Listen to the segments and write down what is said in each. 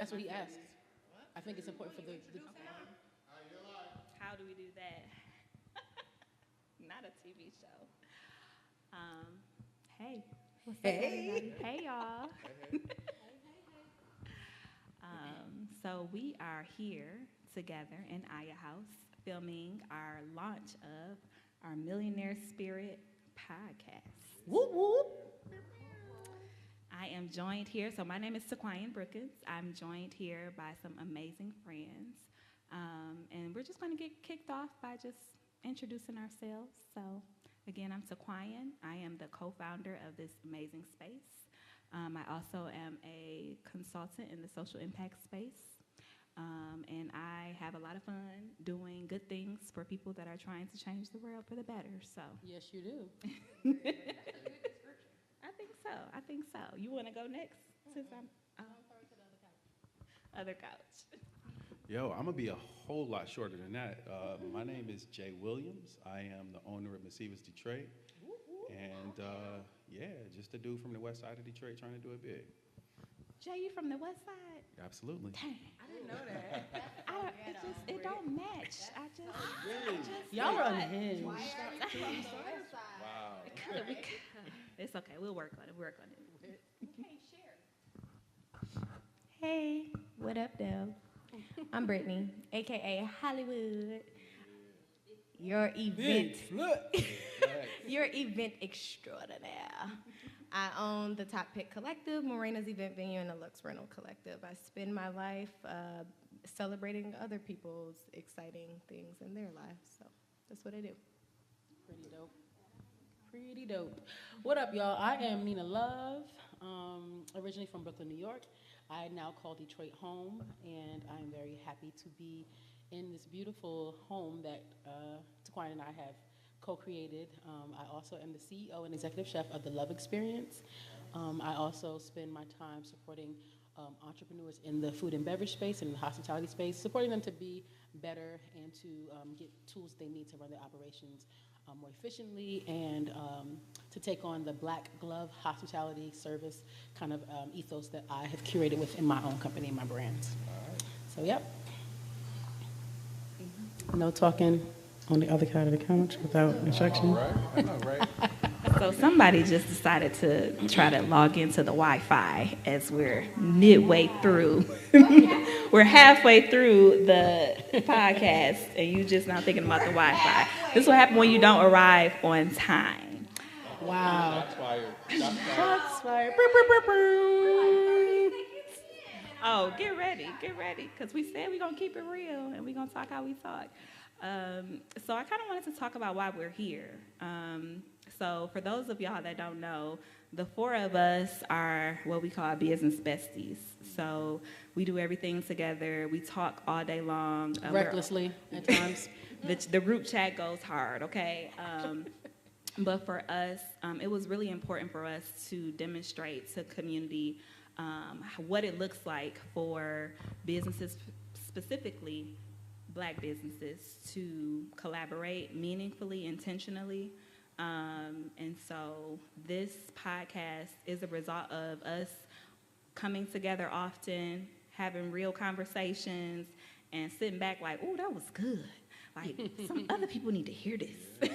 That's what he asked. I think it's important for the How do we do that? Not a TV show. Hey, what's up, everybody? Hey, y'all. So we are here together in Aya House filming our launch of our Millionaire Spirit podcast. whoop whoop. I am joined here, so my name is TeQuion Brookins. I'm joined here by some amazing friends, and we're just going to get kicked off by just introducing ourselves. So again, I'm TeQuion. I am the co-founder of this amazing space. I also am a consultant in the social impact space, and I have a lot of fun doing good things for people that are trying to change the world for the better. So Yes, you do. I think so. You want to go next? Since I'm other couch. Yo, I'm gonna be a whole lot shorter than that. My name is Jay Williams. I am the owner of Mavens Detroit, and yeah, just a dude from the west side of Detroit trying to do it big. Jay, you from the west side? Absolutely. Dang. I didn't know that. It don't match. I just Y'all are unhinged. Wow. It's okay. We'll work on it. Hey, what up, though? I'm Britney, aka Hollywood. Your event extraordinaire. I own the Top Pick Collective, Morena's event venue, and the Lux Rental Collective. I spend my life celebrating other people's exciting things in their lives. So that's what I do. Pretty dope. What up, y'all? I am Nina Love, originally from Brooklyn, New York. I now call Detroit home, and I'm very happy to be in this beautiful home that TeQuion and I have co-created. I also am the CEO and executive chef of The Love Experience. I also spend my time supporting entrepreneurs in the food and beverage space and in the hospitality space, supporting them to be better and to get tools they need to run their operations more efficiently and to take on the black glove hospitality service kind of ethos that I have curated within my own company and my brands. So, yep. No talking on the other side of the couch without instruction. Right? I know, right? So somebody just decided to try to log into the Wi-Fi as we're midway through. We're halfway through the podcast, and you just now thinking about the Wi-Fi. This will happen when you don't arrive on time. Wow. Shots fired. Shots fired. Oh, get ready, because we said we're going to keep it real, and we're going to talk how we talk. So I kind of wanted to talk about why we're here. So for those of y'all that don't know, the four of us are what we call business besties. So we do everything together. We talk all day long. Recklessly at times. The group chat goes hard, okay? But for us, it was really important for us to demonstrate to community what it looks like for businesses, specifically Black businesses, to collaborate meaningfully, intentionally. And so this podcast is a result of us coming together often, having real conversations, and sitting back like, oh, that was good. Like, some other people need to hear this.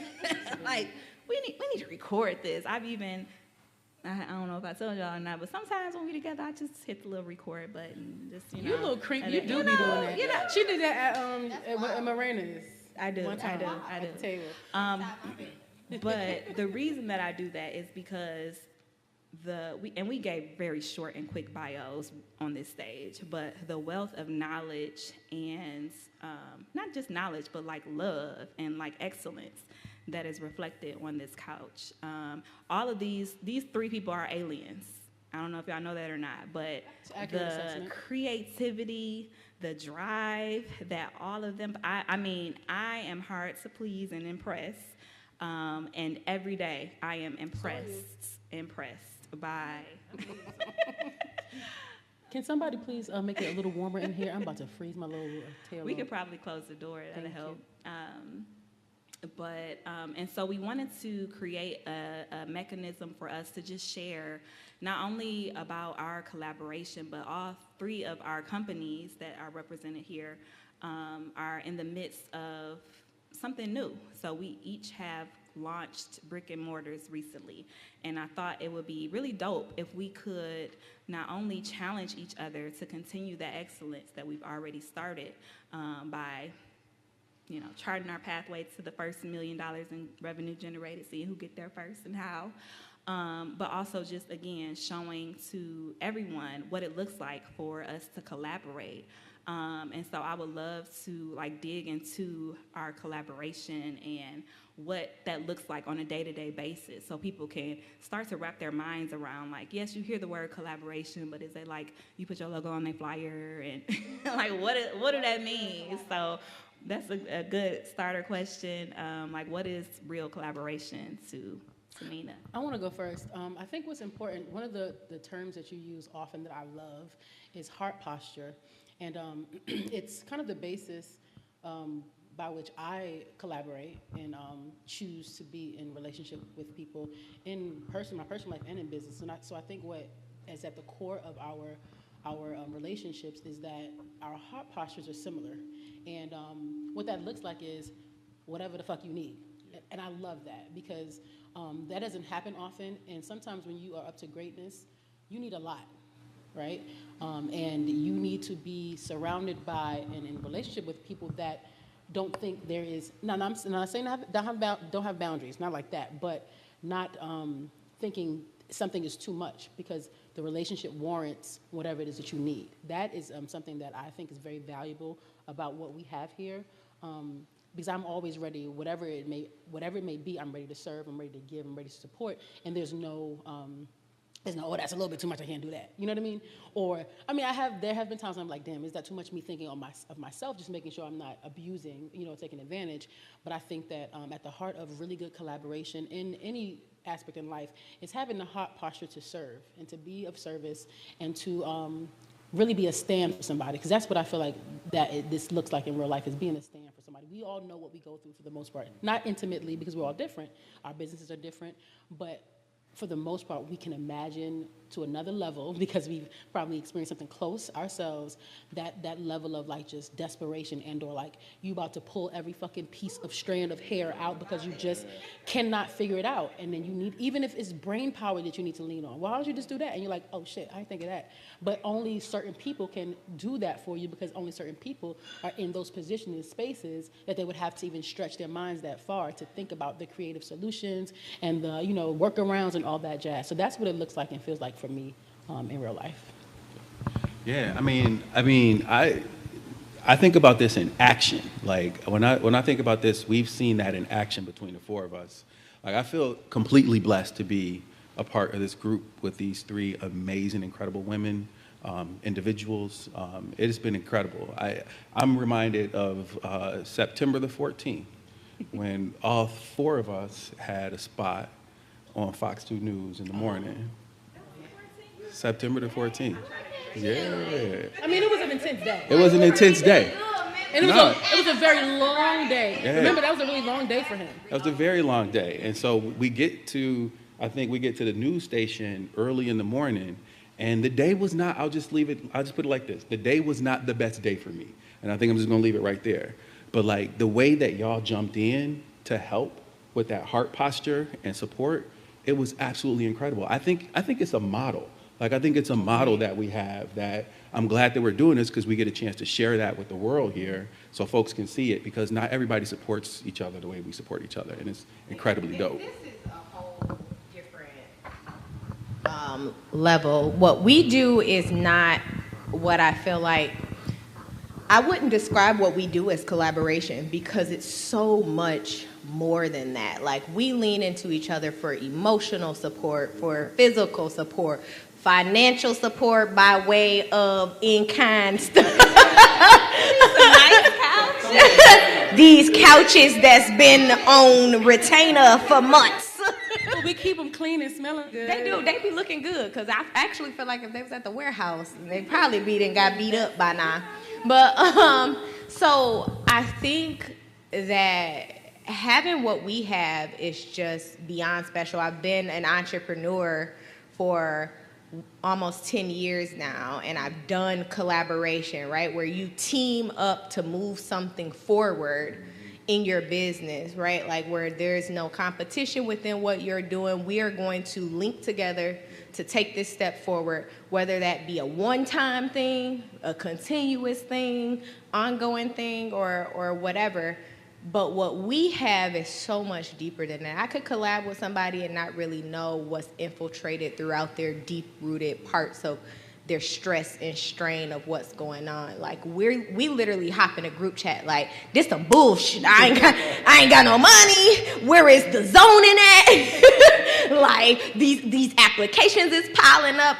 Like, we need to record this. I don't know if I told y'all or not, but sometimes when we together, I just hit the little record button. Just, You a little creep. You do be doing that. You know. She did that at Morena's. I do. One time I do. at the table. But the reason that I do that is because we gave very short and quick bios on this stage, but the wealth of knowledge and not just knowledge, but like love and like excellence that is reflected on this couch. All of these three people are aliens. I don't know if y'all know that or not, but the creativity, the drive that all of them, I mean, I am hard to please and impress. And every day I am impressed by. Can somebody please make it a little warmer in here? I'm about to freeze my little tail. We could probably close the door. That'll help. And so we wanted to create a mechanism for us to just share not only about our collaboration, but all three of our companies that are represented here are in the midst of something new. So we each have launched brick and mortars recently, and I thought it would be really dope if we could not only challenge each other to continue that excellence that we've already started by charting our pathway to the first $1 million in revenue generated, seeing who get there first and how, but also just, again, showing to everyone what it looks like for us to collaborate. And so I would love to dig into our collaboration and what that looks like on a day-to-day basis, so people can start to wrap their minds around, yes, you hear the word collaboration, but is it you put your logo on a flyer and what do that mean? So that's a good starter question. What is real collaboration to Nina? I want to go first. I think what's important, one of the terms that you use often that I love is heart posture. And it's kind of the basis by which I collaborate and choose to be in relationship with people in my personal life and in business. So I think what is at the core of our relationships is that our heart postures are similar. And what that looks like is whatever the fuck you need. And I love that because that doesn't happen often. And sometimes when you are up to greatness, you need a lot, right? And you need to be surrounded by and in relationship with people that don't think there is, I'm not saying don't have boundaries, not like that, but not thinking something is too much because the relationship warrants whatever it is that you need. That is something that I think is very valuable about what we have here, because I'm always ready, whatever it may be, I'm ready to serve, I'm ready to give, I'm ready to support, and there's no, oh, that's a little bit too much, I can't do that. You know what I mean? Or, there have been times when I'm like, damn, is that too much me thinking of myself, just making sure I'm not abusing, taking advantage. But I think that at the heart of really good collaboration in any aspect in life is having the heart posture to serve and to be of service and to really be a stand for somebody, because that's what I feel like this looks like in real life, is being a stand for somebody. We all know what we go through for the most part. Not intimately, because we're all different. Our businesses are different, but for the most part, we can imagine to another level, because we've probably experienced something close ourselves, that level of just desperation and or you about to pull every fucking piece of strand of hair out because you just cannot figure it out. And then you need, even if it's brain power that you need to lean on, why don't you just do that? And you're like, oh shit, I didn't think of that. But only certain people can do that for you, because only certain people are in those positions and spaces that they would have to even stretch their minds that far to think about the creative solutions and the workarounds and all that jazz. So that's what it looks like and feels like for me in real life. Yeah, I think about this in action. When I think about this, we've seen that in action between the four of us. I feel completely blessed to be a part of this group with these three amazing, incredible women, individuals. It has been incredible. I'm reminded of September the 14th, when all four of us had a spot on Fox 2 News in the morning. September the 14th. Yeah. It was an intense day. It was an intense day. And it was a very long day. Yeah. Remember, that was a really long day for him. That was a very long day. And so we get to the news station early in the morning, and the day was not, I'll just put it like this. The day was not the best day for me. And I think I'm just going to leave it right there. But the way that y'all jumped in to help with that heart posture and support, it was absolutely incredible. I think it's a model. I think it's a model that we have, that I'm glad that we're doing this, because we get a chance to share that with the world here so folks can see it, because not everybody supports each other the way we support each other, and it's incredibly dope. This is a whole different level. What we do is not what I feel like, I wouldn't describe what we do as collaboration, because it's so much more than that. We lean into each other for emotional support, for physical support, financial support by way of in-kind stuff. Nice couch. These couches that's been on retainer for months. We keep them clean and smelling good. They do. They be looking good, because I actually feel like if they was at the warehouse, they'd probably got beat up by now. But so I think that having what we have is just beyond special. I've been an entrepreneur for almost 10 years now, and I've done collaboration, right, where you team up to move something forward in your business, right, like where there's no competition within what you're doing. We are going to link together to take this step forward, whether that be a one-time thing, a continuous thing, ongoing thing, or whatever. But what we have is so much deeper than that. I could collab with somebody and not really know what's infiltrated throughout their deep-rooted parts of their stress and strain of what's going on. Like we literally hop in a group chat like, this some bullshit. I ain't got no money. Where is the zoning at? Like these applications is piling up.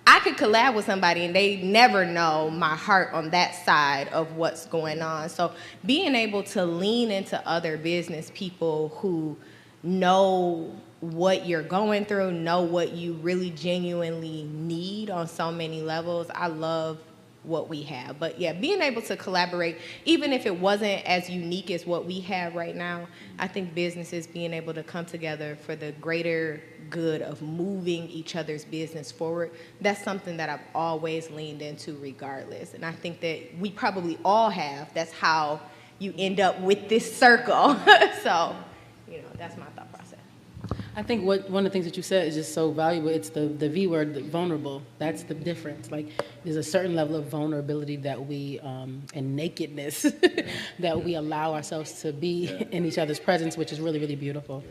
I could collab with somebody and they never know my heart on that side of what's going on. So being able to lean into other business people who know what you're going through, know what you really genuinely need on so many levels, I love what we have. But yeah, being able to collaborate, even if it wasn't as unique as what we have right now, I think businesses being able to come together for the greater good of moving each other's business forward, that's something that I've always leaned into regardless. And I think that we probably all have. That's how you end up with this circle. So, that's my thought process. I think one of the things that you said is just so valuable. It's the V word, the vulnerable. That's the difference. Like, there's a certain level of vulnerability that we, and nakedness, that we allow ourselves to be in each other's presence, which is really, really beautiful.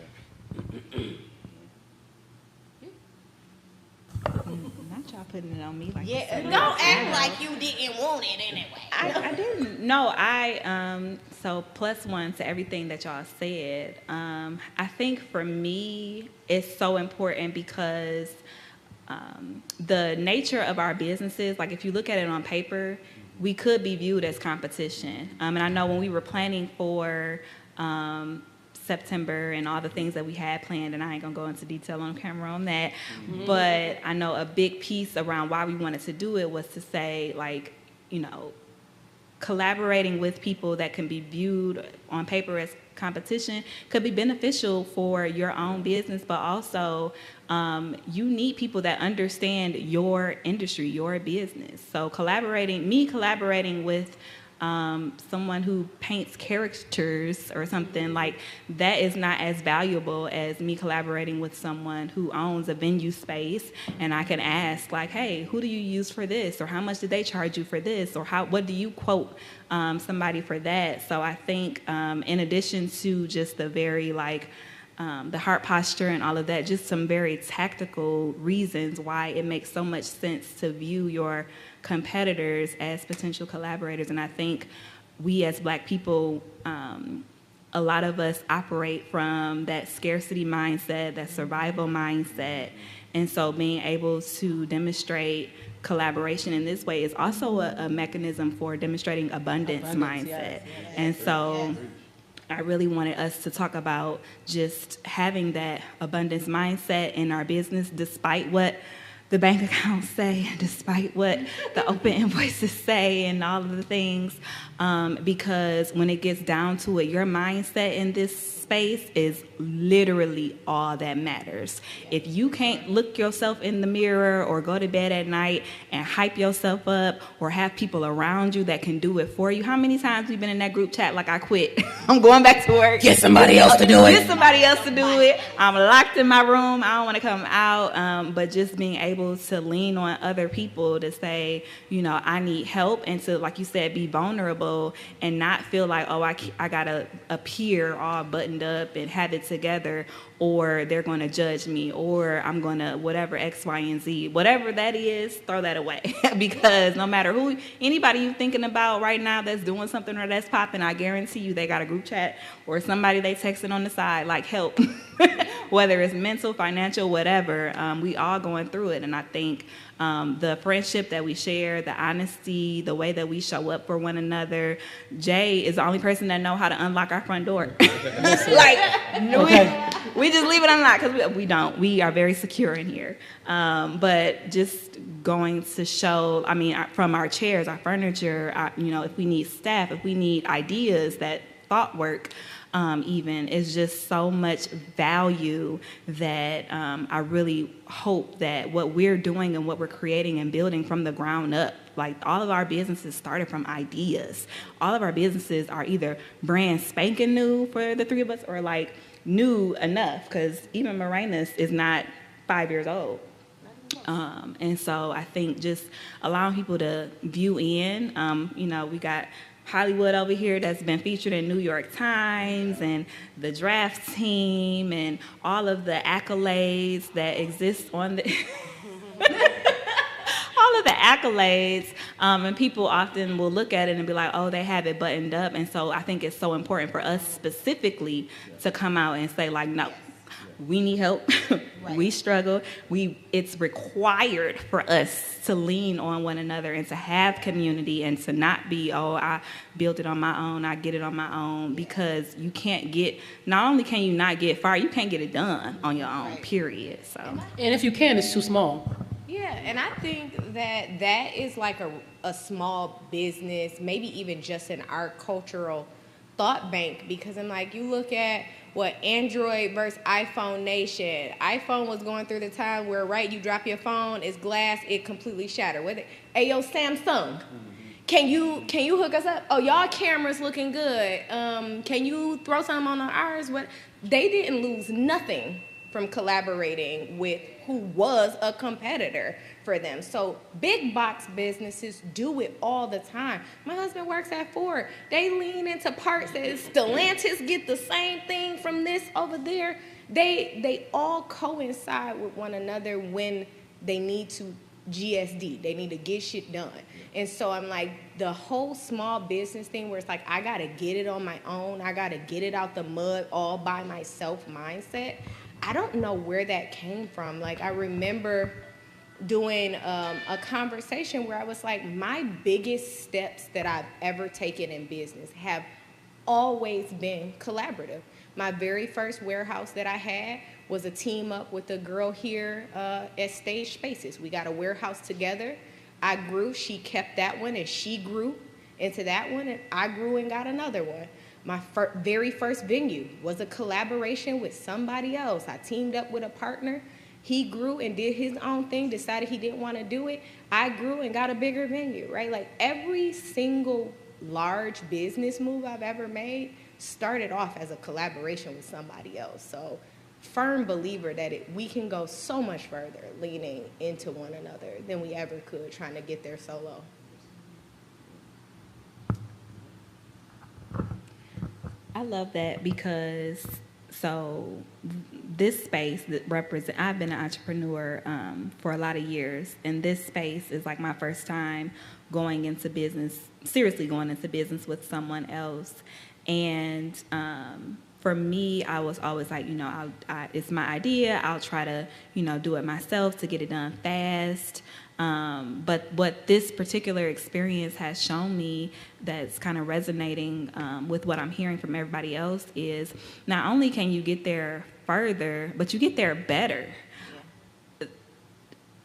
Not y'all putting it on me. Like don't act like you didn't want it anyway. I didn't. No, so plus one to everything that y'all said. I think for me, it's so important because the nature of our businesses, like if you look at it on paper, we could be viewed as competition. And I know when we were planning for September and all the things that we had planned, and I ain't gonna go into detail on camera on that, but I know a big piece around why we wanted to do it was to say, like, collaborating with people that can be viewed on paper as competition could be beneficial for your own business, but also you need people that understand your industry, your business. So collaborating with someone who paints caricatures or something, like that is not as valuable as me collaborating with someone who owns a venue space, and I can ask like, hey, who do you use for this, or how much did they charge you for this, or what do you quote somebody for that? So I think in addition to just the very the heart posture and all of that, just some very tactical reasons why it makes so much sense to view your competitors as potential collaborators. And I think we as Black people, a lot of us operate from that scarcity mindset, that survival mindset. And so being able to demonstrate collaboration in this way is also a mechanism for demonstrating abundance mindset. Yes. And so I really wanted us to talk about just having that abundance mindset in our business, despite what the bank accounts say, despite what the open invoices say and all of the things, because when it gets down to it, your mindset in this space is literally all that matters. If you can't look yourself in the mirror or go to bed at night and hype yourself up or have people around you that can do it for you, how many times we've been in that group chat like, I quit, I'm going back to work. Get somebody else to do it. Get somebody else to do it. I'm locked in my room. I don't want to come out. But just being able to lean on other people to say, I need help, and to, like you said, be vulnerable and not feel like, oh, I got to appear all buttoned up and have it together, or they're going to judge me, or I'm going to whatever X, Y, and Z. Whatever that is, throw that away. Because no matter anybody you're thinking about right now that's doing something or that's popping, I guarantee you they got a group chat or somebody they texting on the side like help. Whether it's mental, financial, whatever, we all going through it. And I think the friendship that we share, the honesty, the way that we show up for one another. Jay is the only person that know how to unlock our front door. We just leave it unlocked because we don't. We are very secure in here. But just going to show, from our chairs, our furniture, if we need staff, if we need ideas that thought work, even, is just so much value that I really hope that what we're doing and what we're creating and building from the ground up, like all of our businesses started from ideas. All of our businesses are either brand spanking new for the three of us or like new enough, because even Morena's is not 5 years old. And so I think just allowing people to view in, we got Hollywood over here that's been featured in New York Times, and the draft team, and all of the accolades that exist on the all of the accolades, and people often will look at it and be like, oh, they have it buttoned up. And so I think it's so important for us specifically to come out and say, like, no, we need help. We struggle. It's required for us to lean on one another and to have community and to not be, oh, I built it on my own, I get it on my own, because you can't not only can you not get fired, you can't get it done on your own, period. So, and if you can, it's too small. Yeah, and I think that is like a small business, maybe even just in our cultural thought bank, because I'm like, you look at what Android versus iPhone nation. iPhone was going through the time where, right, you drop your phone, it's glass, it completely shattered. Hey, yo, Samsung, can you hook us up? Oh, y'all cameras looking good. Can you throw something on ours? What? They didn't lose nothing from collaborating with who was a competitor for them. So big box businesses do it all the time. My husband works at Ford. They lean into parts that Stellantis get the same thing from this over there. They all coincide with one another when they need to GSD. They need to get shit done. And so I'm like, the whole small business thing where it's like, I got to get it on my own. I got to get it out the mud all by myself mindset. I don't know where that came from. Like, I remember doing a conversation where I was like, my biggest steps that I've ever taken in business have always been collaborative. My very first warehouse that I had was a team up with a girl here at Stage Spaces. We got a warehouse together. I grew, she kept that one, and she grew into that one, and I grew and got another one. My very first venue was a collaboration with somebody else. I teamed up with a partner. He grew and did his own thing, decided he didn't want to do it. I grew and got a bigger venue, right? Like, every single large business move I've ever made started off as a collaboration with somebody else. So, firm believer that we can go so much further leaning into one another than we ever could trying to get there solo. I love that because this space that I've been an entrepreneur for a lot of years, and this space is like my first time going into business, seriously going into business with someone else. And for me, I was always like, it's my idea. I'll try to, do it myself to get it done fast. But what this particular experience has shown me that's kind of resonating with what I'm hearing from everybody else is not only can you get there further, but you get there better. Yeah.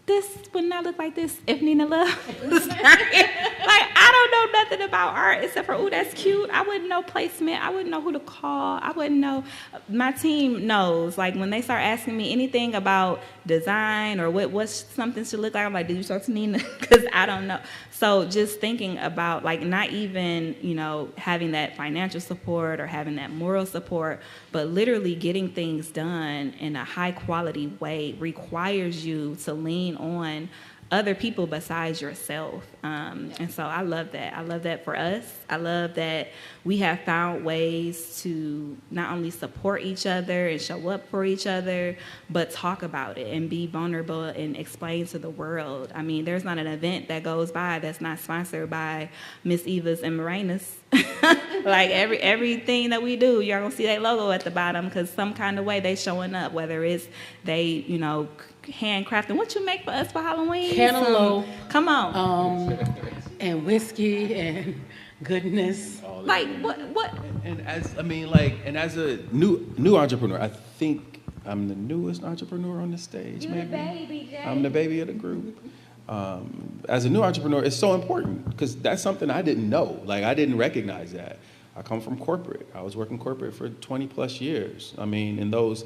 This would not look like this if Nina Love was not here. Like, I don't know nothing about art except for, ooh, that's cute. I wouldn't know placement. I wouldn't know who to call. I wouldn't know. My team knows. Like, when they start asking me anything about design or what something should look like, I'm like, did you talk to Nina? Because I don't know. So just thinking about, like, not even, having that financial support or having that moral support, but literally getting things done in a high-quality way requires you to lean on other people besides yourself. And so I love that. I love that for us. I love that we have found ways to not only support each other and show up for each other, but talk about it and be vulnerable and explain to the world. I mean, there's not an event that goes by that's not sponsored by Miss Eva's and Morena's. Like, everything that we do, you're going to see that logo at the bottom because some kind of way they showing up, whether it's they, handcrafting. What you make for us for Halloween? Cantaloupe. Come on. And whiskey and goodness. Like, what? And as a new entrepreneur, I think I'm the newest entrepreneur on the stage. You're maybe. the baby, Jay. I'm the baby of the group. As a new entrepreneur, it's so important because that's something I didn't know. Like, I didn't recognize that. I come from corporate. I was working corporate for 20 plus years. I mean, and those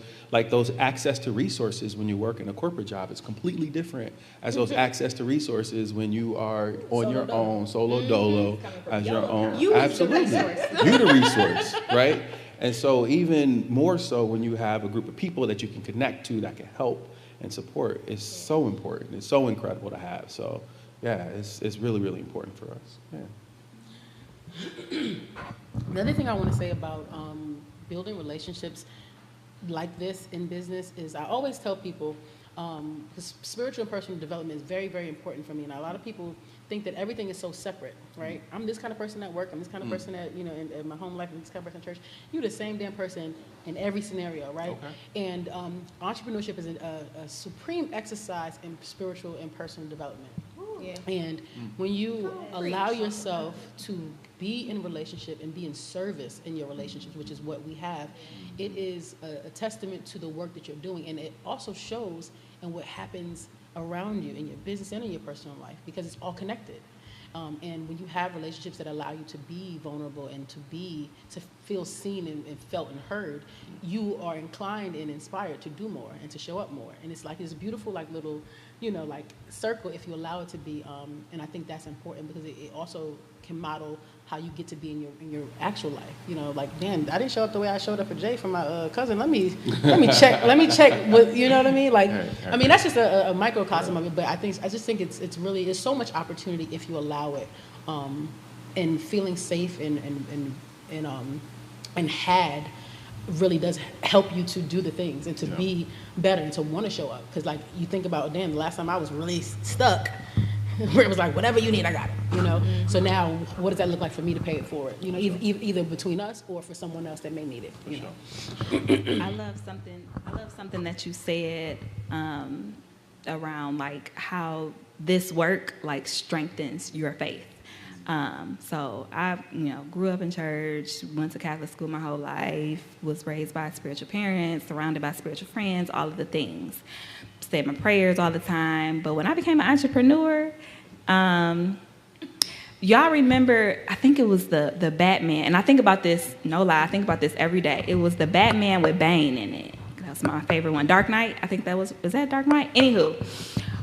access to resources when you work in a corporate job is completely different as those access to resources when you are on your own, solo dolo, as your own. Absolutely. You the resource, right? And so even more so when you have a group of people that you can connect to that can help and support is so important. It's so incredible to have. So yeah, it's really, really important for us. Yeah. The other thing I want to say about building relationships like this in business is I always tell people, because spiritual and personal development is very, very important for me. And a lot of people think that everything is so separate, right? I'm this kind of person at work. I'm this kind of person at, in my home life. I'm this kind of person at church. You're the same damn person in every scenario, right? Okay. And entrepreneurship is a supreme exercise in spiritual and personal development. Yeah. And when you allow yourself to be in relationship and be in service in your relationships, which is what we have, it is a testament to the work that you're doing. And it also shows in what happens around you in your business and in your personal life, because it's all connected. And when you have relationships that allow you to be vulnerable and to feel seen and felt and heard, you are inclined and inspired to do more and to show up more. And it's like this beautiful, like little, like circle if you allow it to be. And I think that's important because it also can model how you get to be in your actual life. Like, damn, I didn't show up the way I showed up for Jay from my cousin. Let me check. Let me check. What, you know what I mean? Like, I mean that's just a microcosm of it. But I just think it's really so much opportunity if you allow it, and feeling safe and had really does help you to do the things and to be better and to want to show up. Because like you think about, damn, the last time I was really stuck, where it was like, whatever you need, I got it. So now, what does that look like for me to pay it forward? Either between us or for someone else that may need it. I love something that you said around like how this work like strengthens your faith. So I, grew up in church, went to Catholic school my whole life, was raised by spiritual parents, surrounded by spiritual friends, all of the things. Said my prayers all the time. But when I became an entrepreneur, y'all remember, I think it was the Batman, and I think about this, no lie, I think about this every day. It was the Batman with Bane in it. That was my favorite one. Dark Knight, I think was that Dark Knight? Anywho.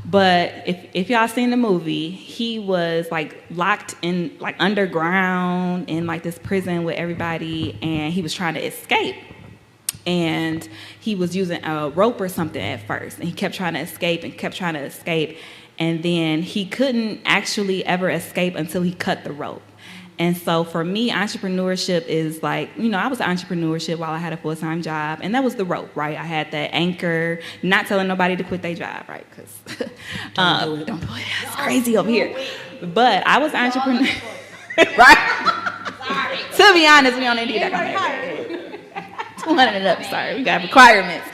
But if y'all seen the movie, he was like locked in like underground in like this prison with everybody, and he was trying to escape. And he was using a rope or something at first, and he kept trying to escape and kept trying to escape. And then he couldn't actually ever escape until he cut the rope. And so for me, entrepreneurship is like, I was entrepreneurship while I had a full-time job, and that was the rope, right? I had that anchor, not telling nobody to quit their job, right? Because don't do it. It's crazy over here. But I was entrepreneur, right? Sorry. To be honest, we don't need that kind of 200 and up, sorry, we got requirements.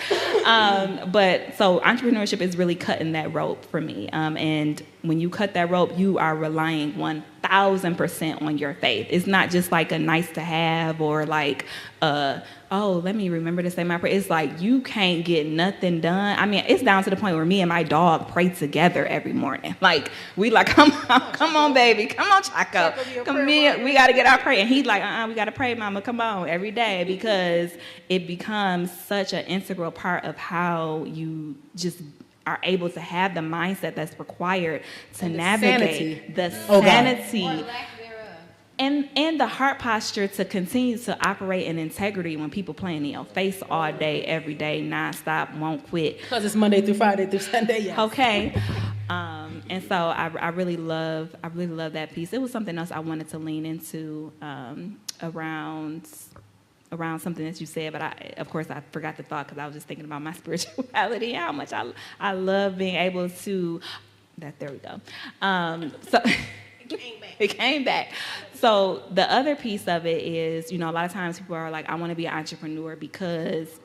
But so entrepreneurship is really cutting that rope for me. And when you cut that rope, you are relying 1,000% on your faith. It's not just like a nice to have or like, let me remember to say my prayer. It's like you can't get nothing done. I mean, it's down to the point where me and my dog pray together every morning. Like, we like, come on, baby. Come on, Chaco. Come here. We got to get our prayer. And he's like, we got to pray, mama. Come on, every day. Because it becomes such an integral part of how you just are able to have the mindset that's required to navigate the sanity and the heart posture to continue to operate in integrity when people playing in your face all day, every day, nonstop, won't quit. Because it's Monday through Friday through Sunday, yes. Okay. And so I really love that piece. It was something else I wanted to lean into around something that you said, but of course I forgot the thought because I was just thinking about my spirituality, how much I love being able to, there we go. So it came back. So the other piece of it is, a lot of times people are like, I want to be an entrepreneur because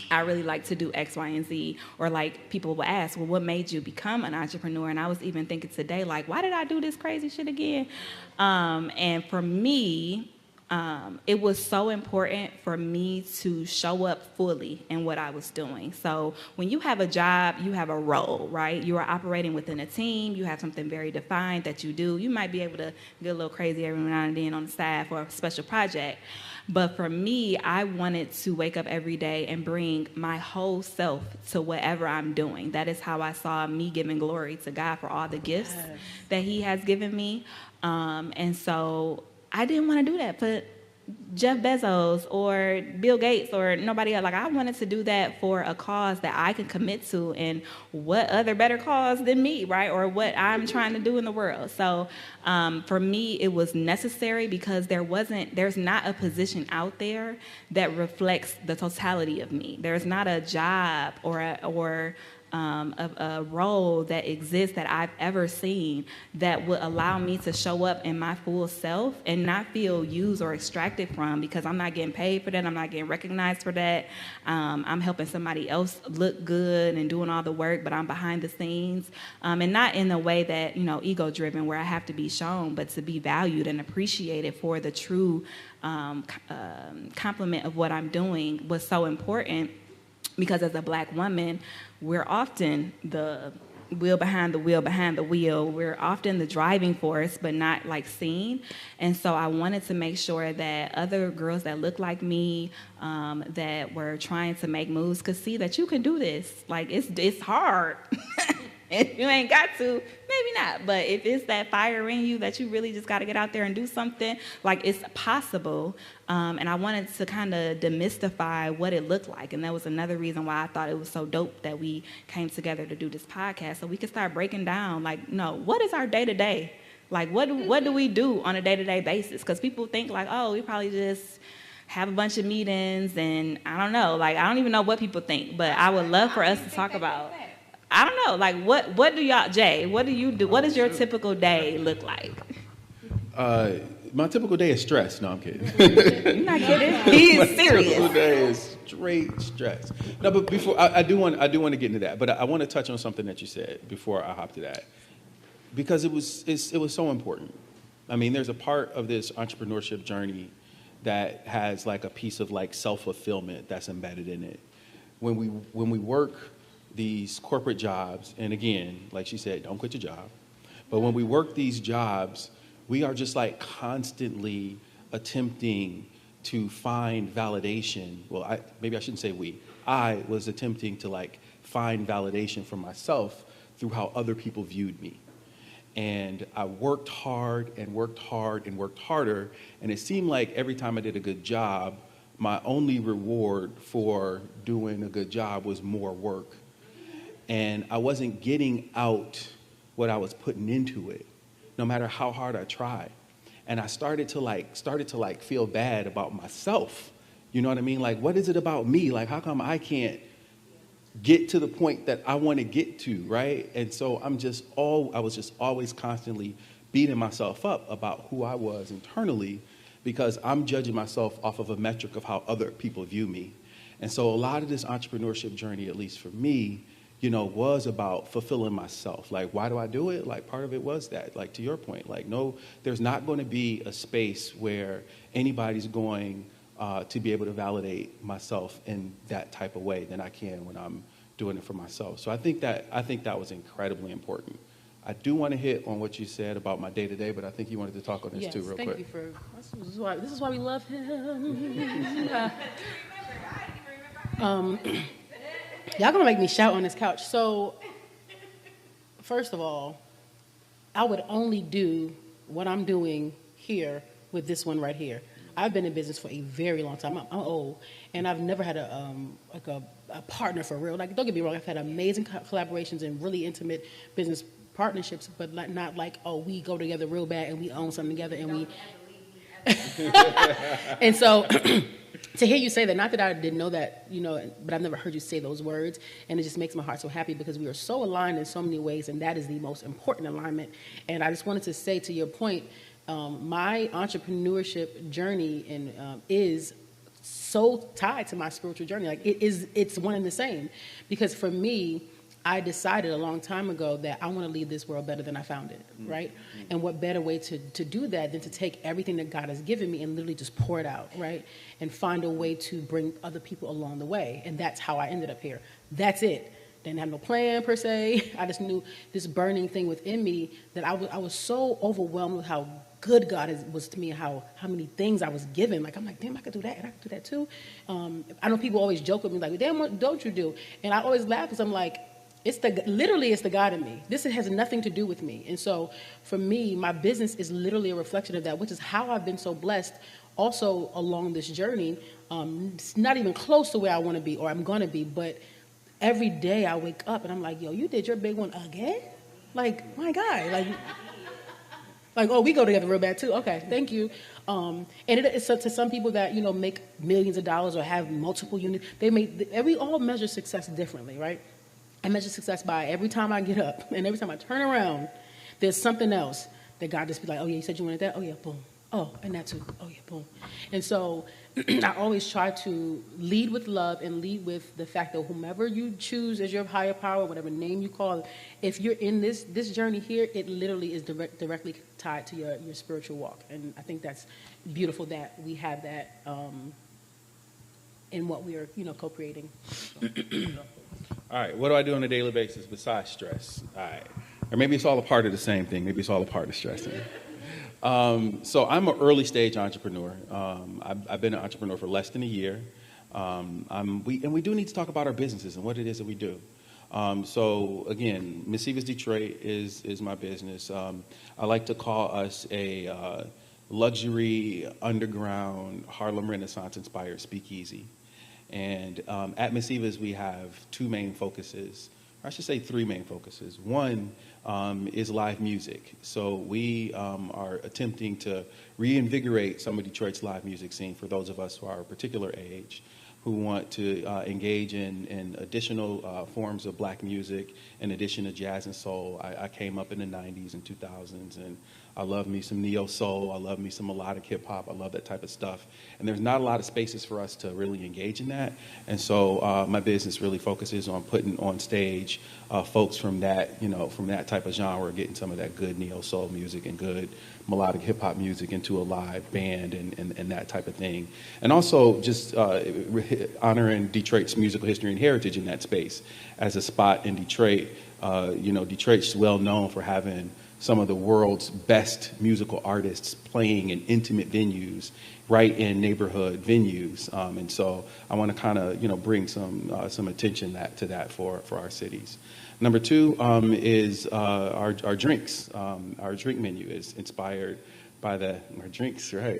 I really like to do X, Y, and Z. Or like people will ask, well, what made you become an entrepreneur? And I was even thinking today, like, why did I do this crazy shit again? And for me, it was so important for me to show up fully in what I was doing. So when you have a job, you have a role, right? You are operating within a team. You have something very defined that you do. You might be able to get a little crazy every now and then on the side for a special project. But for me, I wanted to wake up every day and bring my whole self to whatever I'm doing. That is how I saw me giving glory to God for all the gifts that he has given me. And so I didn't want to do that for Jeff Bezos or Bill Gates or nobody else. Like, I wanted to do that for a cause that I could commit to, and what other better cause than me, right? Or what I'm trying to do in the world. So for me, it was necessary because there's not a position out there that reflects the totality of me. There's not a job or a role that exists that I've ever seen that would allow me to show up in my full self and not feel used or extracted from, because I'm not getting paid for that. I'm not getting recognized for that. I'm helping somebody else look good and doing all the work, but I'm behind the scenes. And not in a way that, ego driven where I have to be shown, but to be valued and appreciated for the true compliment of what I'm doing was so important. Because as a Black woman, we're often the wheel behind the wheel behind the wheel. We're often the driving force, but not seen. And so I wanted to make sure that other girls that look like me, that were trying to make moves, could see that you can do this. Like, it's hard. If you ain't got to, maybe not. But if it's that fire in you that you really just got to get out there and do something, it's possible. And I wanted to kind of demystify what it looked like. And that was another reason why I thought it was so dope that we came together to do this podcast, so we could start breaking down, what is our day-to-day? What do we do on a day-to-day basis? Because people think we probably just have a bunch of meetings, and I don't know. I don't even know what people think, but I would love for us to talk about. I don't know. What do y'all, Jay, what do you do? What does your typical day look like? My typical day is stress. No, I'm kidding. You're not kidding. He is serious. My typical day is straight stress. No, but before I do want to get into that, but I want to touch on something that you said before I hop to that, because it was so important. I mean, there's a part of this entrepreneurship journey that has a piece of self-fulfillment that's embedded in it. When we work these corporate jobs, and again, like she said, don't quit your job. But when we work these jobs, we are just constantly attempting to find validation. Well, maybe I shouldn't say we. I was attempting to find validation for myself through how other people viewed me. And I worked hard and worked hard and worked harder, and it seemed like every time I did a good job, my only reward for doing a good job was more work. And I wasn't getting out what I was putting into it, no matter how hard I tried. And I started to feel bad about myself. You know what I mean? What is it about me? How come I can't get to the point that I want to get to, right? And so I was just always constantly beating myself up about who I was internally, because I'm judging myself off of a metric of how other people view me. And so a lot of this entrepreneurship journey, at least for me, was about fulfilling myself. Why do I do it? Part of it was that, to your point, no, there's not going to be a space where anybody's going to be able to validate myself in that type of way than I can when I'm doing it for myself. So I think that was incredibly important. I do want to hit on what you said about my day-to-day, but I think you wanted to talk on this too real quick. Thank you for, this is why we love him. Y'all gonna make me shout on this couch. So, first of all, I would only do what I'm doing here with this one right here. I've been in business for a very long time. I'm old, and I've never had a partner for real. Don't get me wrong, I've had amazing collaborations and really intimate business partnerships, but not we go together real bad and we own something together and we. And so. To hear you say that, not that I didn't know that, but I've never heard you say those words, and it just makes my heart so happy, because we are so aligned in so many ways, and that is the most important alignment. And I just wanted to say, to your point, my entrepreneurship journey is so tied to my spiritual journey. It's one and the same, because for me, I decided a long time ago that I want to leave this world better than I found it, right? And what better way to do that than to take everything that God has given me and literally just pour it out, right? And find a way to bring other people along the way. And that's how I ended up here. That's it. Didn't have no plan per se. I just knew this burning thing within me that I was so overwhelmed with how good God was to me, how many things I was given. Like, I'm like, damn, I could do that, and I could do that too. I know people always joke with me, like, damn, what don't you do? And I always laugh because I'm like, it's the God in me. This has nothing to do with me. And so for me, my business is literally a reflection of that, which is how I've been so blessed also along this journey. It's not even close to where I want to be or I'm going to be, but every day I wake up and I'm like, yo, you did your big one again? Like, my God. Like, oh, we go together real bad too. Okay, thank you. And it's to some people that, make millions of dollars or have multiple units, we all measure success differently, right? I measure success by every time I get up and every time I turn around, there's something else that God just be like, oh, yeah, you said you wanted that? Oh, yeah, boom. Oh, and that too. Oh, yeah, boom. And so I always try to lead with love and lead with the fact that whomever you choose as your higher power, whatever name you call it, if you're in this journey here, it literally is directly tied to your spiritual walk. And I think that's beautiful that we have that in what we are, co-creating. All right, what do I do on a daily basis besides stress? All right. Or maybe it's all a part of the same thing. Maybe it's all a part of stressing. So I'm an early stage entrepreneur. I've been an entrepreneur for less than a year. We do need to talk about our businesses and what it is that we do. So again, Miss Eva's Detroit is my business. I like to call us a luxury, underground, Harlem Renaissance inspired speakeasy. And at Miss Eva's, we have two main focuses. I should say three main focuses. One is live music. So we are attempting to reinvigorate some of Detroit's live music scene for those of us who are a particular age, who want to engage in additional forms of black music in addition to jazz and soul. I came up in the 90s and 2000s, and I love me some neo soul. I love me some melodic hip hop. I love that type of stuff. And there's not a lot of spaces for us to really engage in that. And so my business really focuses on putting on stage folks from that, from that type of genre, getting some of that good neo soul music and good melodic hip hop music into a live band and that type of thing. And also just honoring Detroit's musical history and heritage in that space. As a spot in Detroit, Detroit's well known for having some of the world's best musical artists playing in intimate venues, right in neighborhood venues. And so I want to kind of, bring some attention to that for our cities. Number two is our drinks. Our drink menu is inspired by our drinks, right?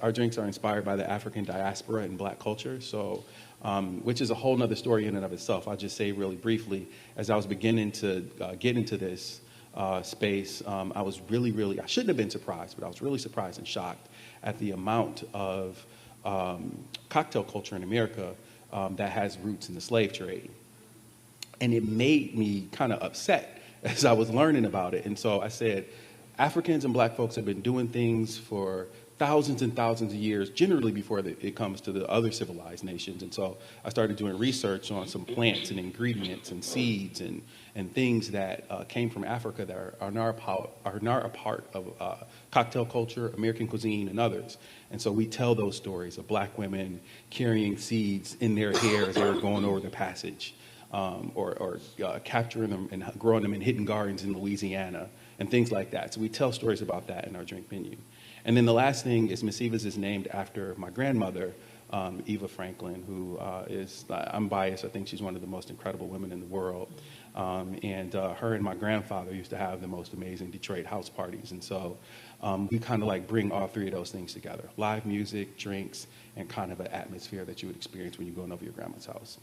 Our drinks are inspired by the African diaspora and black culture. So, which is a whole nother story in and of itself. I'll just say really briefly, as I was beginning to get into this space, I was really, I shouldn't have been surprised, but I was really surprised and shocked at the amount of cocktail culture in America that has roots in the slave trade. And it made me kind of upset as I was learning about it. And so I said, Africans and black folks have been doing things for thousands and thousands of years, generally before it comes to the other civilized nations. And so I started doing research on some plants and ingredients and seeds and things that came from Africa that are now a part of cocktail culture, American cuisine, and others. And so we tell those stories of black women carrying seeds in their hair as they were going over the passage, or capturing them and growing them in hidden gardens in Louisiana, and things like that. So we tell stories about that in our drink menu. And then the last thing is Miss Eva's is named after my grandmother, Eva Franklin, who I'm biased, I think she's one of the most incredible women in the world. And her and my grandfather used to have the most amazing Detroit house parties. And so we kind of like bring all three of those things together: live music, drinks, and kind of an atmosphere that you would experience when you're going over your grandma's house.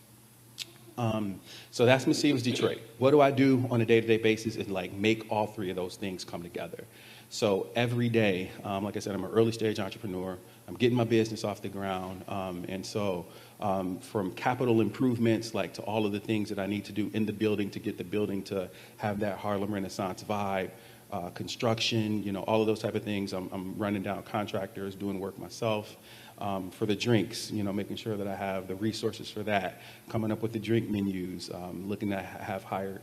So that's Miss Eva's Detroit. What do I do on a day-to-day basis is like make all three of those things come together. So every day, like I said, I'm an early stage entrepreneur. I'm getting my business off the ground. And so from capital improvements, like to all of the things that I need to do in the building to get the building to have that Harlem Renaissance vibe, construction, all of those type of things. I'm running down contractors, doing work myself. For the drinks, making sure that I have the resources for that, coming up with the drink menus, looking to hire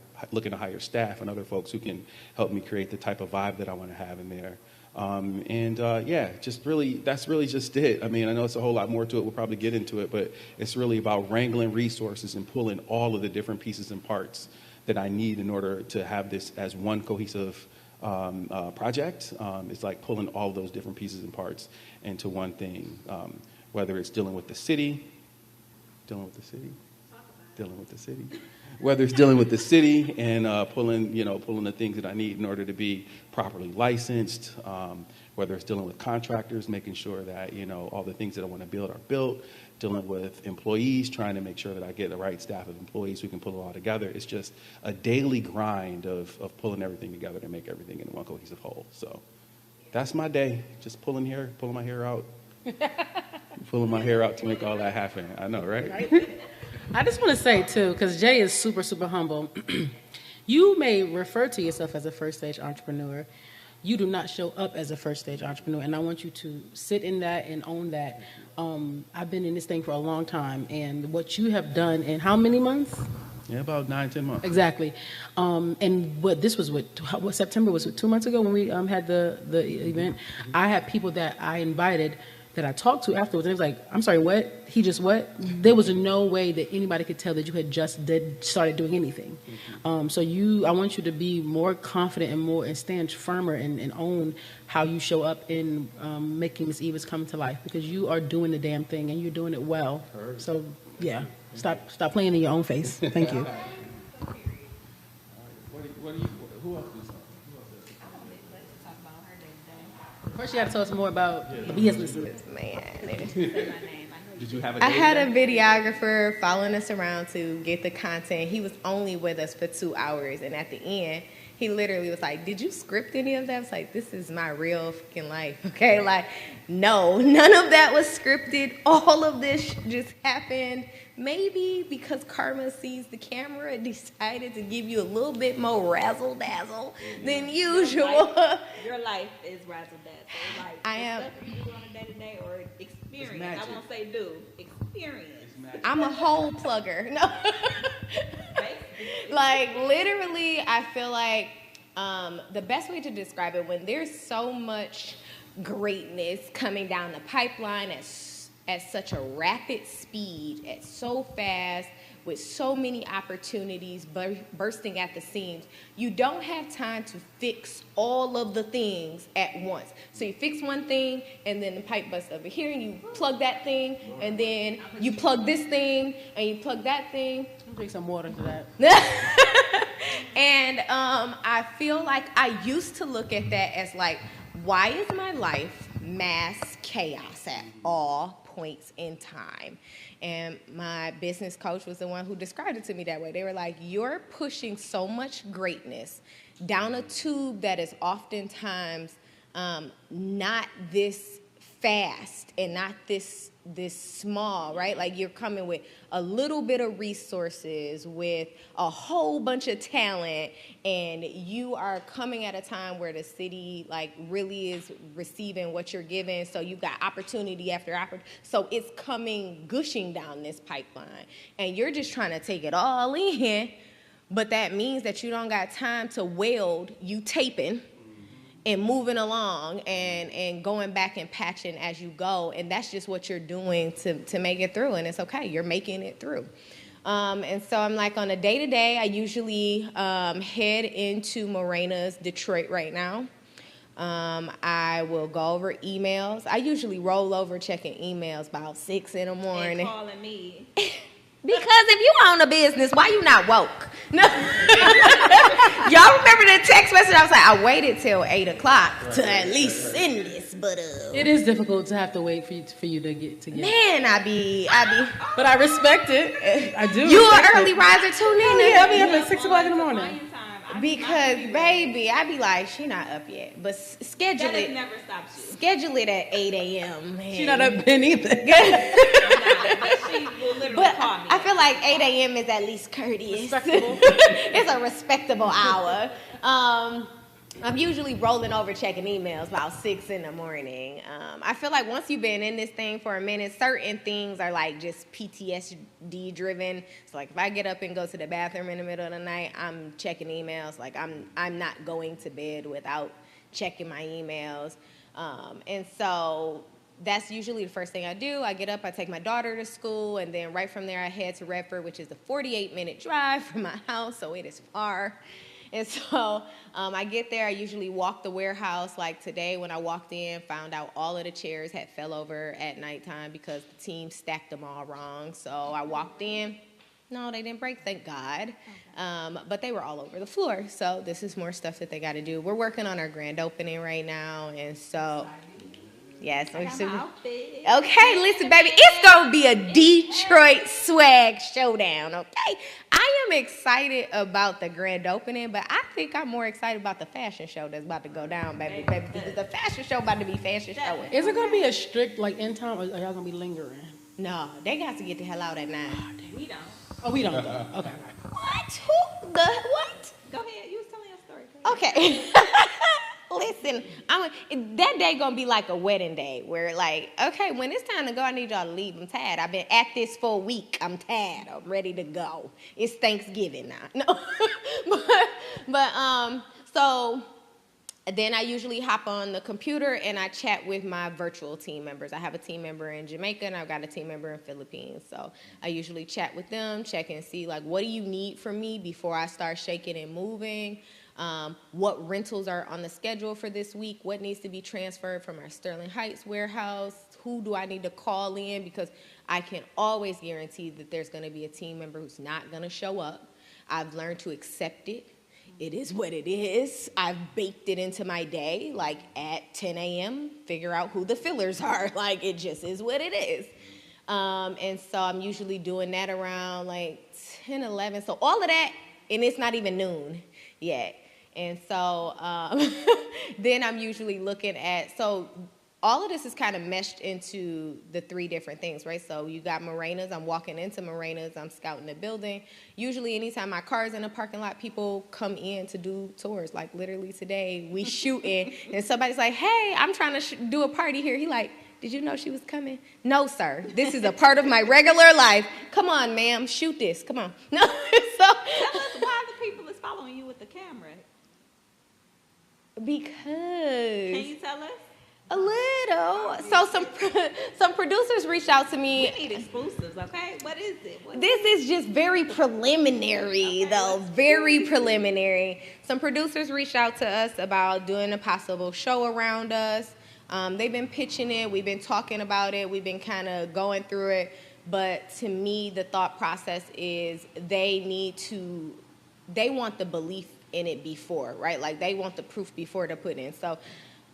staff and other folks who can help me create the type of vibe that I want to have in there. That's really just it. I mean, I know it's a whole lot more to it. We'll probably get into it, but it's really about wrangling resources and pulling all of the different pieces and parts that I need in order to have this as one cohesive project. It's like pulling all those different pieces and parts into one thing, whether it's dealing with the city, whether it's dealing with the city and pulling the things that I need in order to be properly licensed, whether it's dealing with contractors, making sure that, all the things that I want to build are built, dealing with employees, trying to make sure that I get the right staff of employees who can pull it all together. It's just a daily grind of pulling everything together to make everything in one cohesive whole. So that's my day, just pulling my hair out, pulling my hair out to make all that happen. I know, right? I just want to say, too, because Jay is super, super humble. You may refer to yourself as a first-stage entrepreneur. You do not show up as a first-stage entrepreneur, and I want you to sit in that and own that. I've been in this thing for a long time, and what you have done in how many months? Yeah, about 9-10 months. Exactly. And what September was 2 months ago when we had the event. I had people that I invited that I talked to afterwards, and it was like, I'm sorry, what? He just what? There was no way that anybody could tell that you had just started doing anything. So I want you to be more confident and stand firmer and own how you show up in making Miss Eva's come to life, because you are doing the damn thing and you're doing it well. So yeah, stop playing in your own face. Thank you. Who else do First, you got to tell us more about businesses. Man. Did you have a I had a videographer following us around to get the content. He was only with us for 2 hours, and at the end, he literally was like, "Did you script any of that?" I was like, "This is my real fucking life, okay?" Like, no, none of that was scripted. All of this just happened. Maybe because Karma sees the camera and decided to give you a little bit more razzle-dazzle than usual. Your life is razzle-dazzle. Like, I am. Stuff you do on a day-to-day or experience. I won't say do. Experience. I'm a hole plugger. No. Like, literally, I feel like the best way to describe it, when there's so much greatness coming down the pipeline at such a rapid speed, at so fast, with so many opportunities bursting at the seams, you don't have time to fix all of the things at once. So you fix one thing, and then the pipe busts over here, and you plug that thing, and then you plug this thing, and you plug that thing. I'll drink some water to that. And I feel like I used to look at that as like, why is my life mass chaos at all points in time? And my business coach was the one who described it to me that way. They were like, you're pushing so much greatness down a tube that is oftentimes not this fast and not this small, right? Like, you're coming with a little bit of resources, with a whole bunch of talent, and you are coming at a time where the city like really is receiving what you're giving. So you've got opportunity after opportunity. So it's coming gushing down this pipeline, and you're just trying to take it all in. But that means that you don't got time to weld, you taping and moving along and going back and patching as you go. And that's just what you're doing to make it through. And it's okay, you're making it through. And so I'm like, on a day-to-day, I usually head into Morena's Detroit right now. I will go over emails. I usually roll over checking emails about 6 in the morning. And calling me. Because if you own a business, why you not woke? No. Y'all remember the text message? I was like, I waited till 8 o'clock to at least send this, but it is difficult to have to wait for you to get. Man, I be. But I respect it. I do. You an early riser too, Nina? Yeah, I'll be up at 6 o'clock in the morning. Because, baby, I be like, she not up yet. But schedule it. That never stops you. Schedule it at 8 a.m. She not up then either. But she will literally But call me. I feel like 8 a.m. is at least courteous. Respectable. It's a respectable hour. I'm usually rolling over checking emails about 6 in the morning. I feel like once you've been in this thing for a minute, certain things are like just PTSD driven. So like if I get up and go to the bathroom in the middle of the night, I'm checking emails. Like I'm not going to bed without checking my emails. And so that's usually the first thing I do. I get up, I take my daughter to school, and then right from there I head to Redford, which is a 48-minute drive from my house, so it is far. And so I get there, I usually walk the warehouse. Like today when I walked in, found out all of the chairs had fell over at nighttime because the team stacked them all wrong. So I walked in. No, they didn't break, thank God. Okay. But they were all over the floor. So this is more stuff that they got to do. We're working on our grand opening right now. And so, yes. Okay, listen, baby, it's going to be a Detroit swag showdown, okay? I am excited about the grand opening, but I think I'm more excited about the fashion show that's about to go down, baby. The fashion show about to be fashion showing. Is it going to be a strict, like, end time, or are y'all going to be lingering? No, they got to get the hell out at 9. We don't. Oh, we don't. Okay. What? Who? The what? Go ahead. You was telling your story. Okay. Listen, that day gonna be like a wedding day where like, okay, when it's time to go, I need y'all to leave. I'm tired. I've been at this for a week. I'm tired. I'm ready to go. It's Thanksgiving now. No, so then I usually hop on the computer and I chat with my virtual team members. I have a team member in Jamaica and I've got a team member in Philippines. So I usually chat with them, check and see like, what do you need from me before I start shaking and moving? What rentals are on the schedule for this week? What needs to be transferred from our Sterling Heights warehouse? Who do I need to call in? Because I can always guarantee that there's going to be a team member who's not going to show up. I've learned to accept it. It is what it is. I've baked it into my day, like at 10 a.m., figure out who the fillers are. Like, it just is what it is. And so I'm usually doing that around like 10, 11. So all of that, and it's not even noon yet. And so then I'm usually looking at, so all of this is kind of meshed into the 3 different things, right? So you got Morena's. I'm walking into Morena's. I'm scouting the building. Usually anytime my car's in the parking lot, people come in to do tours. Like literally today, we shooting, and somebody's like, hey, I'm trying to do a party here. He like, did you know she was coming? No, sir. This is a part of my regular life. Come on, ma'am. Shoot this. Come on. No. So tell us why the people is following you with the camera. Because. Can you tell us? A little. So some producers reached out to me. We need exclusives, okay? What is it? This is just very preliminary, okay, though. Very preliminary. Some producers reached out to us about doing a possible show around us. They've been pitching it. We've been talking about it. We've been kind of going through it. But to me, the thought process is they want the belief in it before, right? Like they want the proof before to put in. So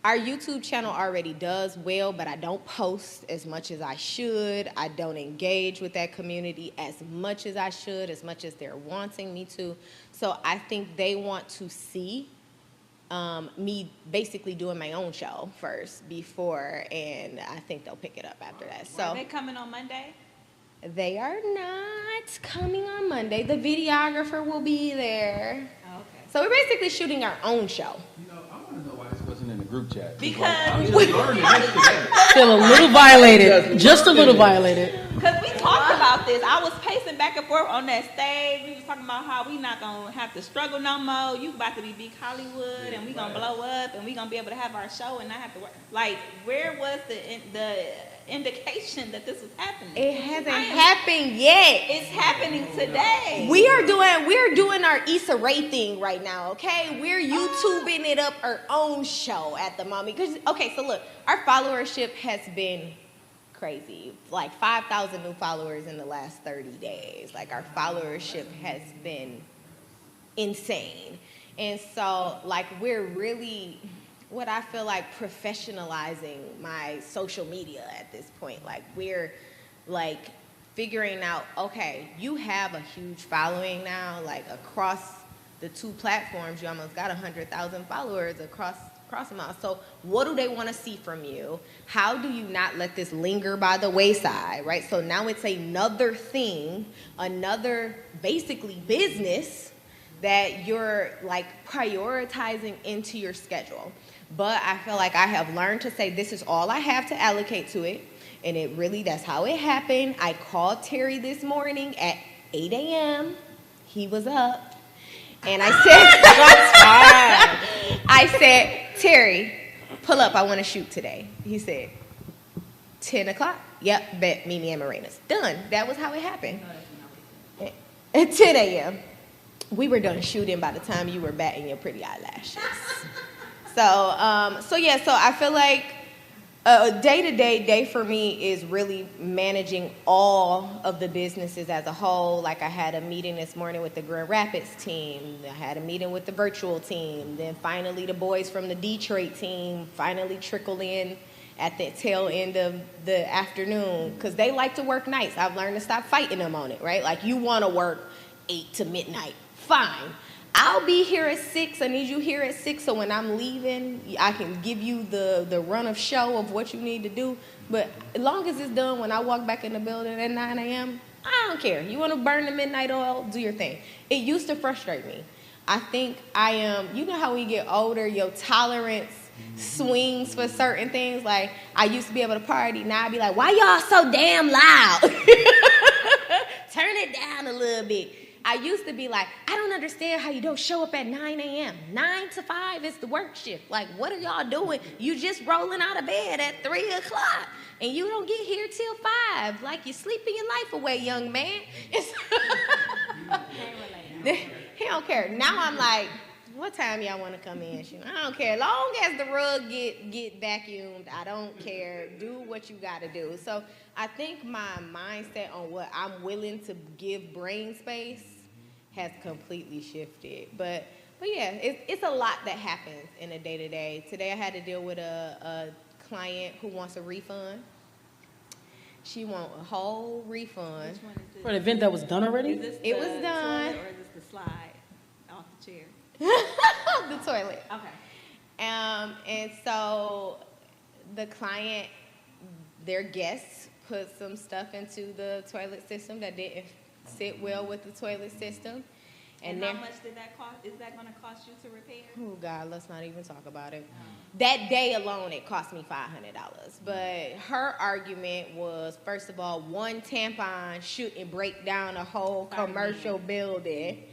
our YouTube channel already does well, but I don't post as much as I should. I don't engage with that community as much as I should, as much as they're wanting me to. So I think they want to see me basically doing my own show first before, and I think they'll pick it up after that. So are they coming on Monday? They are not coming on Monday. The videographer will be there. Oh, okay. So we're basically shooting our own show. You know, I want to know why this wasn't in the group chat. Because I just learned yesterday. Feel a little violated, just a little violated. Because we talked about this. I was pacing back and forth on that stage. We was talking about how we not going to have to struggle no more. You about to be big Hollywood, and we going to blow up, and we going to be able to have our show and not have to work. Like, where was the indication that this was happening? It hasn't happened yet. It's happening today. We're doing our Issa Rae thing right now, okay? We're YouTubing it up our own show at the moment. Okay, so look, our followership has been crazy. Like 5,000 new followers in the last 30 days. Like our followership has been insane. And so like we're really, what I feel like, professionalizing my social media at this point. Like we're like figuring out, okay, you have a huge following now, like across the 2 platforms, you almost got 100,000 followers across them all. So what do they want to see from you? How do you not let this linger by the wayside, right? So now it's another thing, another basically business that you're like prioritizing into your schedule. But I feel like I have learned to say this is all I have to allocate to it. And it really, that's how it happened. I called Terry this morning at 8 a.m. He was up. And I said, I said, Terry, pull up. I want to shoot today. He said, 10 o'clock? Yep, bet Mimi and Marina's. Done. That was how it happened. At 10 a.m. We were done shooting by the time you were batting your pretty eyelashes. So I feel like a day for me is really managing all of the businesses as a whole. Like I had a meeting this morning with the Grand Rapids team. I had a meeting with the virtual team. Then finally the boys from the Detroit team finally trickled in at the tail end of the afternoon because they like to work nights. I've learned to stop fighting them on it, right? Like you want to work 8 to midnight. Fine. I'll be here at 6. I need you here at 6 so when I'm leaving, I can give you the run of show of what you need to do. But as long as it's done when I walk back in the building at 9 a.m., I don't care. You want to burn the midnight oil? Do your thing. It used to frustrate me. I think I am, you know how we get older, your tolerance swings for certain things. Like, I used to be able to party. Now I'd be like, why y'all so damn loud? Turn it down a little bit. I used to be like, I don't understand how you don't show up at 9 a.m. 9 to 5 is the work shift. Like, what are y'all doing? You just rolling out of bed at 3 o'clock, and you don't get here till 5. Like, you're sleeping your life away, young man. He don't care. Now I'm like, what time y'all want to come in? I don't care. As long as the rug get vacuumed, I don't care. Do what you got to do. So I think my mindset on what I'm willing to give brain space has completely shifted. But yeah, it's a lot that happens in a day-to-day. Today I had to deal with a client who wants a refund. She wants a whole refund. For an event that was done already? It was done. Or is this the slide off the chair? The toilet. Okay. And so the client, their guests, put some stuff into the toilet system that didn't sit well with the toilet system. And how much did that cost? Is that going to cost you to repair? Oh, God, let's not even talk about it. That day alone, it cost me $500. But her argument was, first of all, one tampon shouldn't break down a whole commercial building.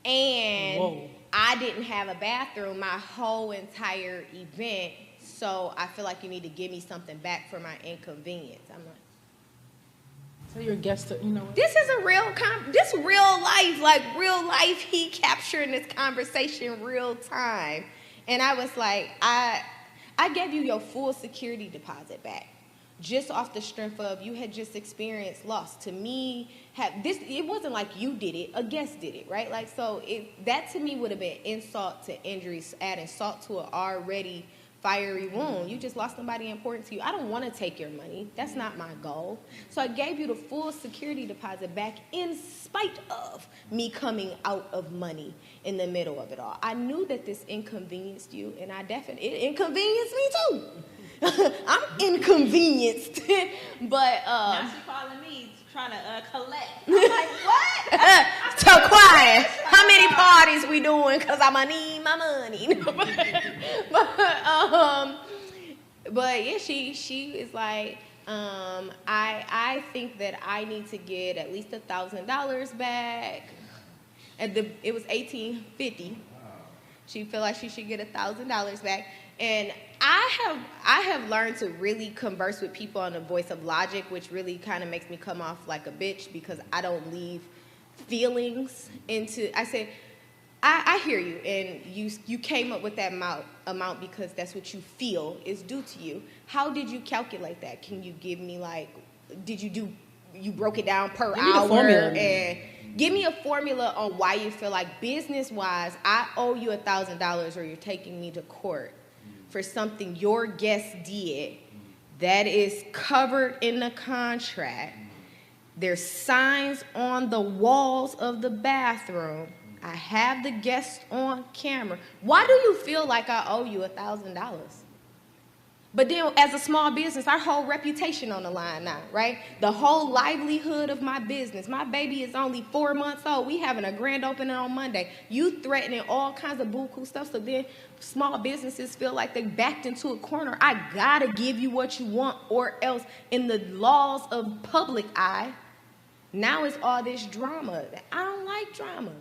And Whoa. I didn't have a bathroom my whole entire event, so I feel like you need to give me something back for my inconvenience. I'm like, Tell your guests to, you know what? this is a real, this real life, like real life, he capturing this conversation real time. And I was like, I gave you your full security deposit back. Just off the strength of you had just experienced loss. To me, it wasn't like you did it, a guest did it, right? Like, so that to me would have been insult to injury, adding salt to an already fiery wound. You just lost somebody important to you. I don't want to take your money. That's not my goal. So I gave you the full security deposit back in spite of me coming out of money in the middle of it all. I knew that this inconvenienced you, and it inconvenienced me too. I'm inconvenienced, but Now she's calling me trying to collect. I'm like, what? TeQuion, how many parties we doing? Cause I'ma need my money. But yeah, she is like, I think that I need to get at least $1,000 back. It was $1,850. She feel like she should get $1,000 back. And I have learned to really converse with people on the voice of logic, which really kind of makes me come off like a bitch because I don't leave feelings into. I said, I hear you, and you came up with that amount because that's what you feel is due to you. How did you calculate that? Can you give me you broke it down per hour? And give me a formula on why you feel like business-wise, I owe you $1,000 or you're taking me to court for something your guest did that is covered in the contract. There's signs on the walls of the bathroom. I have the guest on camera. Why do you feel like I owe you $1,000? But then as a small business, our whole reputation on the line now, right? The whole livelihood of my business. My baby is only 4 months old. We having a grand opening on Monday. You threatening all kinds of buku stuff. So then small businesses feel like they backed into a corner. I gotta give you what you want, or else in the laws of public eye, now it's all this drama. I don't like drama.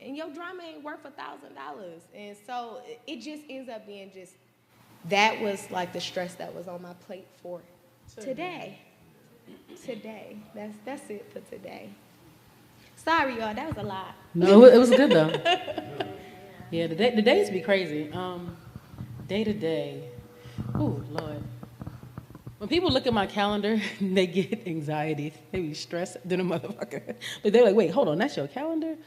And your drama ain't worth $1,000. And so it just ends up being just, that was like the stress that was on my plate for today. Today. That's it for today. Sorry, y'all. That was a lot. No, it was good though. Yeah, the days be crazy. Day to day. Oh Lord. When people look at my calendar, they get anxiety. They be stressed than a motherfucker. But they're like, wait, hold on, that's your calendar?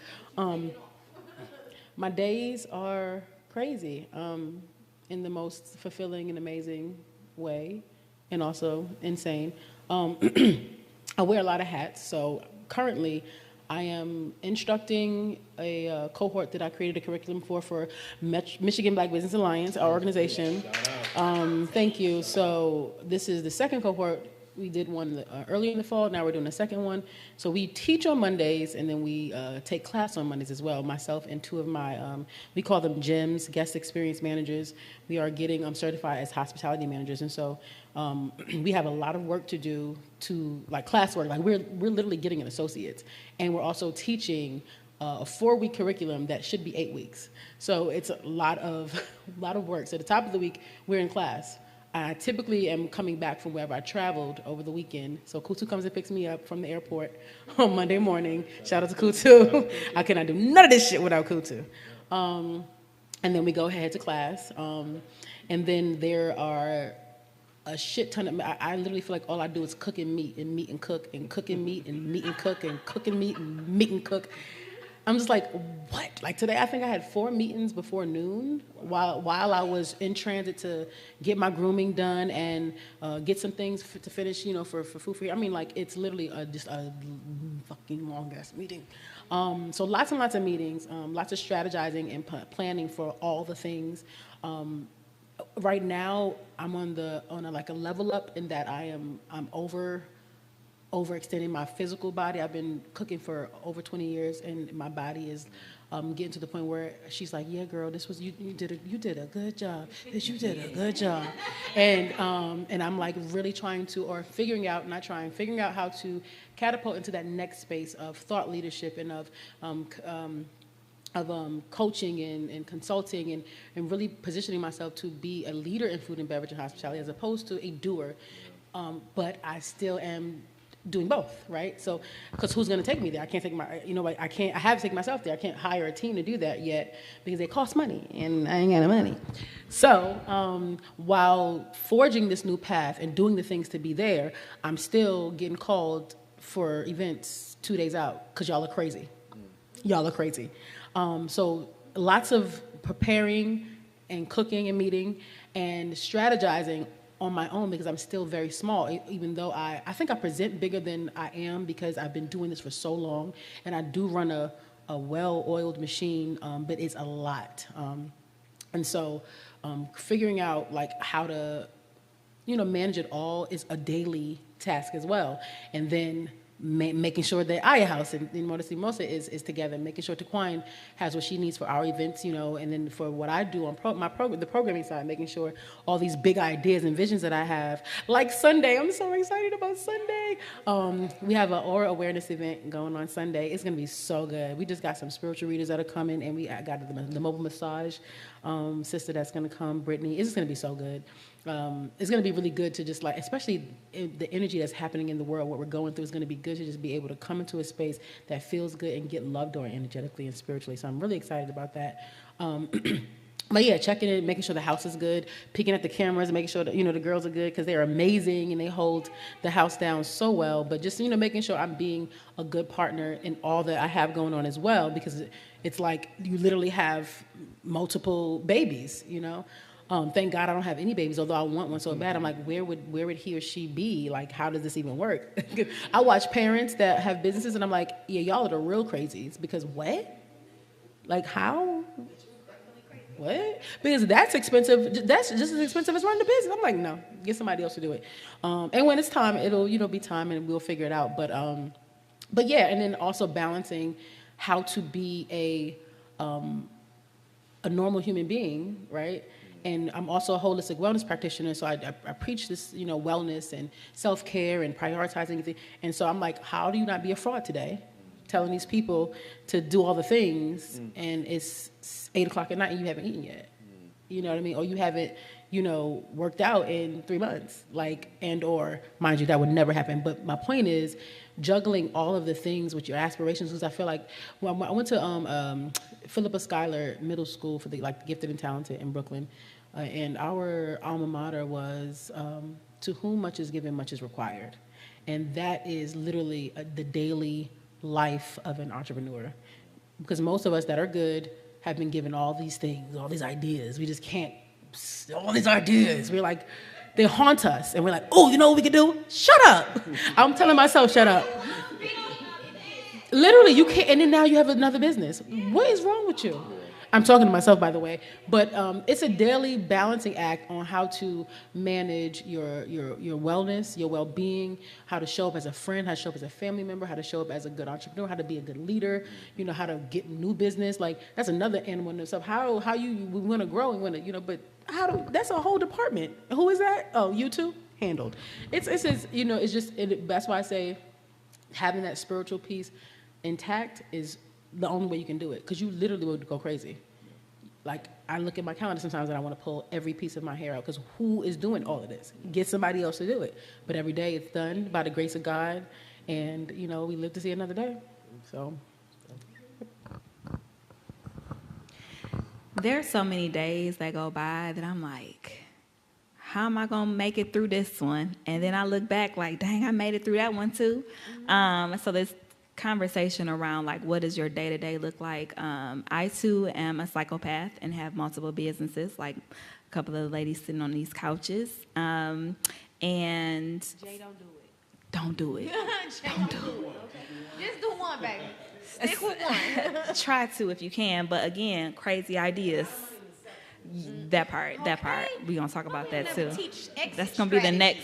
My days are crazy. In the most fulfilling and amazing way, and also insane. I wear a lot of hats. So currently, I am instructing a cohort that I created a curriculum for Michigan Black Business Alliance, our organization. Thank you. So this is the second cohort. We did one earlier in the fall. Now we're doing the second one. So we teach on Mondays, and then we take class on Mondays as well. Myself and two of my, we call them GEMs, guest experience managers. We are getting certified as hospitality managers. And so we have a lot of work to do to, like, classwork. Like, we're literally getting an associate's. And we're also teaching a 4-week curriculum that should be 8 weeks. So it's a lot of work. So at the top of the week, we're in class. I typically am coming back from wherever I traveled over the weekend. So Kutu comes and picks me up from the airport on Monday morning. Shout out to Kutu. I cannot do none of this shit without Kutu. And then we go ahead to class. And then there are a shit ton of, I literally feel like all I do is cook and meat and cook and cook and meat and meat and cook and cook and meat and meat and cook. I'm just like, what? Like today, I think I had 4 meetings before noon while I was in transit to get my grooming done and get some things to finish, for food free. I mean, like, it's literally just a fucking long-ass meeting. So lots and lots of meetings, lots of strategizing and planning for all the things. Right now, I'm on a level up in that I'm overextending my physical body. I've been cooking for over 20 years, and my body is getting to the point where she's like, "Yeah, girl, this was you did a good job. You did a good job," and I'm like really figuring out how to catapult into that next space of thought leadership and of coaching and consulting and really positioning myself to be a leader in food and beverage and hospitality as opposed to a doer. But I still am doing both, right? So, because who's going to take me there? I can't take I have to take myself there. I can't hire a team to do that yet because they cost money and I ain't got no money. So, while forging this new path and doing the things to be there, I'm still getting called for events 2 days out because y'all are crazy. Y'all are crazy. So lots of preparing and cooking and meeting and strategizing on my own because I'm still very small, even though I think I present bigger than I am because I've been doing this for so long, and I do run a well-oiled machine, but it's a lot. And so figuring out like how to, manage it all is a daily task as well. And then making sure that Aya House and Modesty Mosa is together, making sure TeQuion has what she needs for our events, and then for what I do on the programming side, making sure all these big ideas and visions that I have, like Sunday. I'm so excited about Sunday. We have an aura awareness event going on Sunday. It's gonna be so good. We just got some spiritual readers that are coming, and I got the mobile massage sister that's gonna come, Britney. It's just gonna be so good. It's going to be really good to just especially the energy that's happening in the world, what we're going through is going to be good to just be able to come into a space that feels good and get loved on energetically and spiritually. So I'm really excited about that. But yeah, checking in, making sure the house is good, peeking at the cameras, and making sure that, the girls are good because they're amazing and they hold the house down so well. But just, making sure I'm being a good partner in all that I have going on as well, because it's like you literally have multiple babies, Thank God I don't have any babies, although I want one so bad. I'm like, where would he or she be? Like, how does this even work? I watch parents that have businesses, and I'm like, yeah, y'all are the real crazies. Because what? Like, how? what? Because that's expensive. That's just as expensive as running the business. I'm like, no, get somebody else to do it. And when it's time, it'll be time, and we'll figure it out. But yeah, and then also balancing how to be a normal human being, right? And I'm also a holistic wellness practitioner, so I preach this, wellness and self-care and prioritizing things. And so I'm like, how do you not be a fraud today? Telling these people to do all the things, and it's 8 o'clock at night and you haven't eaten yet. You know what I mean? Or you haven't, worked out in 3 months. Or, mind you, that would never happen. But my point is juggling all of the things with your aspirations, because I feel like, well, I went to Philippa Schuyler Middle School for the gifted and talented in Brooklyn. And our alma mater was, to whom much is given, much is required. And that is literally the daily life of an entrepreneur. Because most of us that are good have been given all these things, all these ideas. We just can't, all these ideas. We're like, they haunt us. And we're like, oh, you know what we could do? Shut up. I'm telling myself, shut up. Literally, you can't, and then now you have another business. What is wrong with you? I'm talking to myself, by the way, but it's a daily balancing act on how to manage your wellness, your well-being, how to show up as a friend, how to show up as a family member, how to show up as a good entrepreneur, how to be a good leader, how to get new business. Like, that's another animal in itself. How we want to grow and want to, but that's a whole department. Who is that? Oh, you two? Handled. It's just, that's why I say having that spiritual piece intact is the only way you can do it, because you literally would go crazy. Like, I look at my calendar sometimes and I want to pull every piece of my hair out, because who is doing all of this? Get somebody else to do it. But every day it's done by the grace of God, and we live to see another day. So there's so many days that go by that I'm like, how am I gonna make it through this one? And then I look back like, dang, I made it through that one too. So there's conversation around like, what does your day-to-day look like? I too am a psychopath and have multiple businesses, like a couple of the ladies sitting on these couches. And Jay, don't do it. Don't do it. Okay. Just do one, baby. Stick with one. Try to if you can, but again, crazy ideas. That part, we're gonna talk about that too. That's gonna be the next.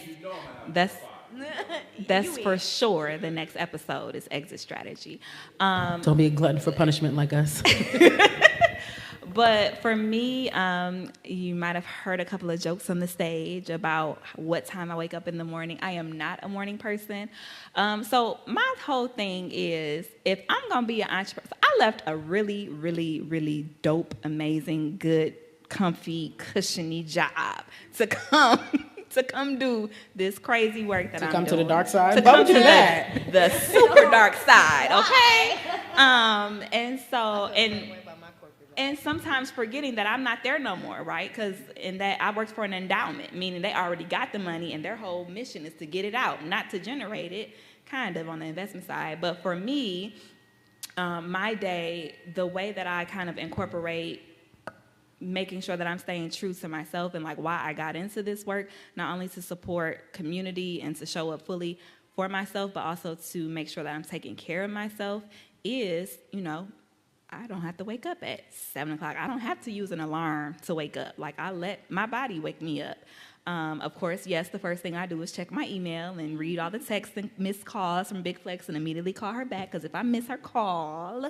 That's for sure. The next episode is exit strategy. Don't be a glutton for punishment like us. But for me, you might have heard a couple of jokes on the stage about what time I wake up in the morning. I am not a morning person. So my whole thing is, if I'm going to be an entrepreneur, I left a really, really, really dope, amazing, good, comfy, cushiony job to come do this crazy work that I'm doing. To come to the dark side? To Why come would you to do that? the super dark side, okay? And sometimes forgetting that I'm not there no more, right? Because in that I worked for an endowment, meaning they already got the money and their whole mission is to get it out, not to generate it, kind of on the investment side. But for me, my day, the way that I kind of incorporate making sure that I'm staying true to myself and like why I got into this work, not only to support community and to show up fully for myself, but also to make sure that I'm taking care of myself is, I don't have to wake up at 7 o'clock. I don't have to use an alarm to wake up. Like, I let my body wake me up. Of course, yes, the first thing I do is check my email and read all the texts and missed calls from Big Flex and immediately call her back, because if I miss her call,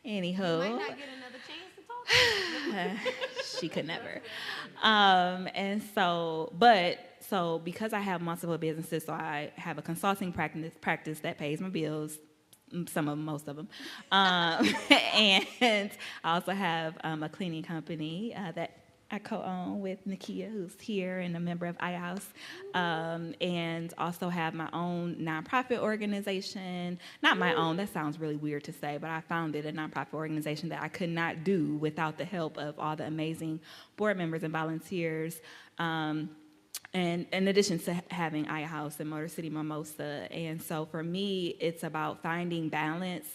anywho. You might not get another chance to talk to her. She could never. So because I have multiple businesses, so I have a consulting practice that pays my bills, most of them. And I also have a cleaning company that I co-own with Nakia, who's here and a member of iHouse, and also have my own nonprofit organization. Not my own, that sounds really weird to say, but I founded a nonprofit organization that I could not do without the help of all the amazing board members and volunteers. And in addition to having iHouse and Motor City Mimosa. And so for me, it's about finding balance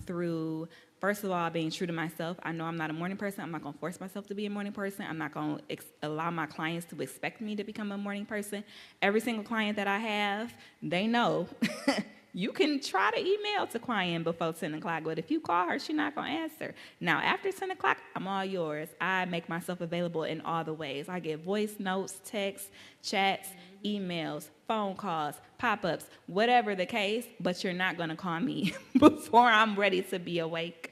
through, first of all, being true to myself. I know I'm not a morning person. I'm not going to force myself to be a morning person. I'm not going to allow my clients to expect me to become a morning person. Every single client that I have, they know you can try to email TeQuion before 10 o'clock, but if you call her, she's not going to answer. Now, after 10 o'clock, I'm all yours. I make myself available in all the ways. I get voice notes, texts, chats, emails, phone calls, pop-ups, whatever the case, but you're not going to call me before I'm ready to be awake.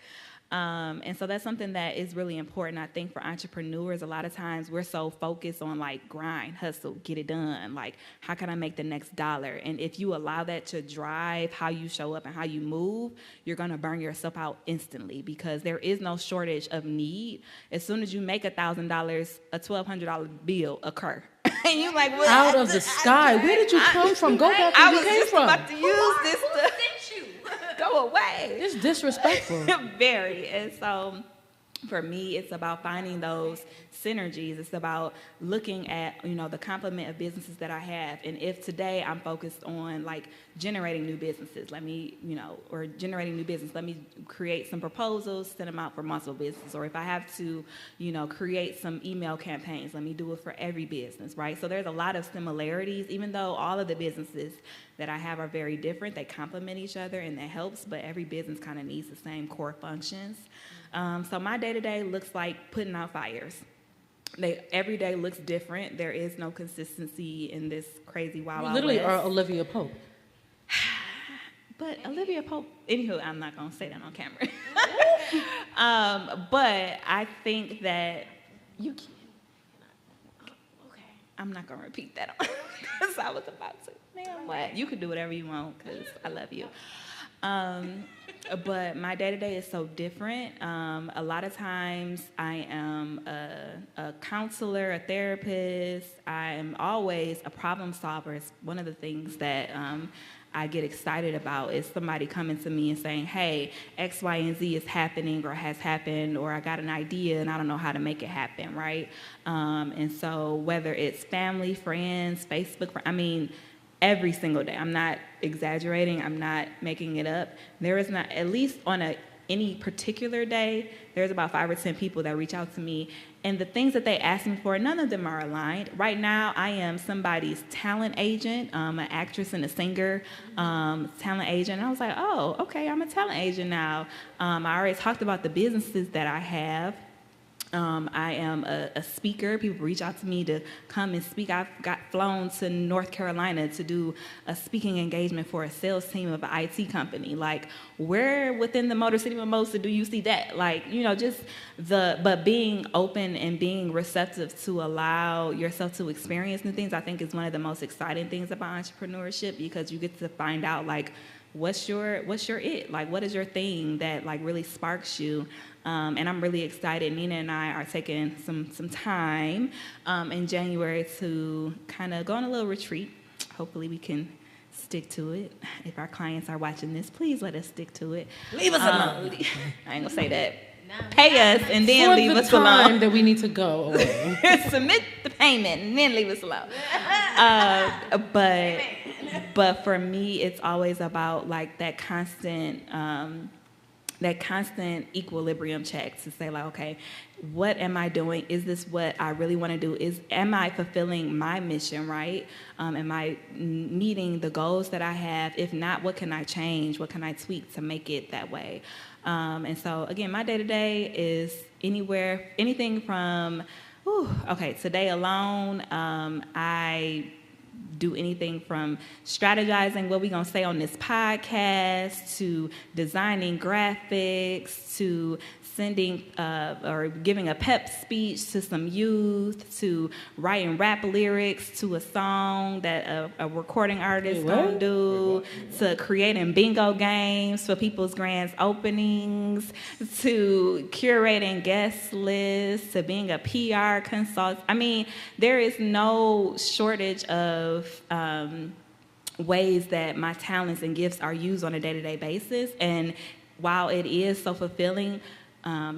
And so that's something that is really important, I think, for entrepreneurs. A lot of times we're so focused on like grind, hustle, get it done. Like, how can I make the next dollar? And if you allow that to drive how you show up and how you move, you're going to burn yourself out instantly, because there is no shortage of need. As soon as you make $1,000, a $1,200 bill occur. And you're like, well, out of the sky. Where did you come from? Go back where you came from. I was just about to use this to go away. It's disrespectful. Very. And so for me, it's about finding those synergies. It's about looking at, the complement of businesses that I have. And if today I'm focused on like generating new businesses, let me create some proposals, send them out for multiple businesses. Or if I have to, create some email campaigns, let me do it for every business, right? So there's a lot of similarities, even though all of the businesses that I have are very different. They complement each other, and that helps, but every business kind of needs the same core functions. So my day-to-day looks like putting out fires. Every day looks different. There is no consistency in this crazy wild You literally West. are Olivia Pope. But Olivia Pope, anywho, I'm not going to say that on camera. But I think that you can't. Okay, I'm not going to repeat that because I was about to. Man, what? You can do whatever you want because I love you. But my day-to-day is so different. A lot of times I am a counselor, a therapist. I am always a problem solver. It's one of the things that I get excited about is somebody coming to me and saying, hey, X, Y, and Z is happening or has happened, or I got an idea and I don't know how to make it happen, right? And so whether it's family, friends, Facebook, every single day. I'm not exaggerating. I'm not making it up. There is not, at least on any particular day, there's about 5 or 10 people that reach out to me. And the things that they ask me for, none of them are aligned. Right now, I am somebody's talent agent, an actress and a singer talent agent. And I was like, oh, okay, I'm a talent agent now. I already talked about the businesses that I have. I am a speaker. People reach out to me to come and speak. I've got flown to North Carolina to do a speaking engagement for a sales team of an IT company. Like, where within the Motor City Mimosa do you see that? Like, but being open and being receptive to allow yourself to experience new things, I think is one of the most exciting things about entrepreneurship, because you get to find out, like, what's your it? Like, what is your thing that, like, really sparks you? And I'm really excited. Nina and I are taking some time in January to kind of go on a little retreat. Hopefully we can stick to it. If our clients are watching this, please let us stick to it. Leave us alone. I ain't gonna say that. Pay us and then leave us alone. For the time that we need to go away. Submit the payment and then leave us alone. But for me, it's always about like that constant equilibrium check to say, like, okay, what am I doing? Is this what I really want to do? Am I fulfilling my mission, right? Am I meeting the goals that I have? If not, what can I change? What can I tweak to make it that way? And so, again, my day-to-day is anything from, today alone, I do anything from strategizing what we're going to say on this podcast, to designing graphics, to sending or giving a pep speech to some youth, to writing rap lyrics to a song that a recording artist gonna do, to creating bingo games for people's grand openings, to curating guest lists, to being a PR consultant. I mean, there is no shortage of ways that my talents and gifts are used on a day-to-day basis. And while it is so fulfilling,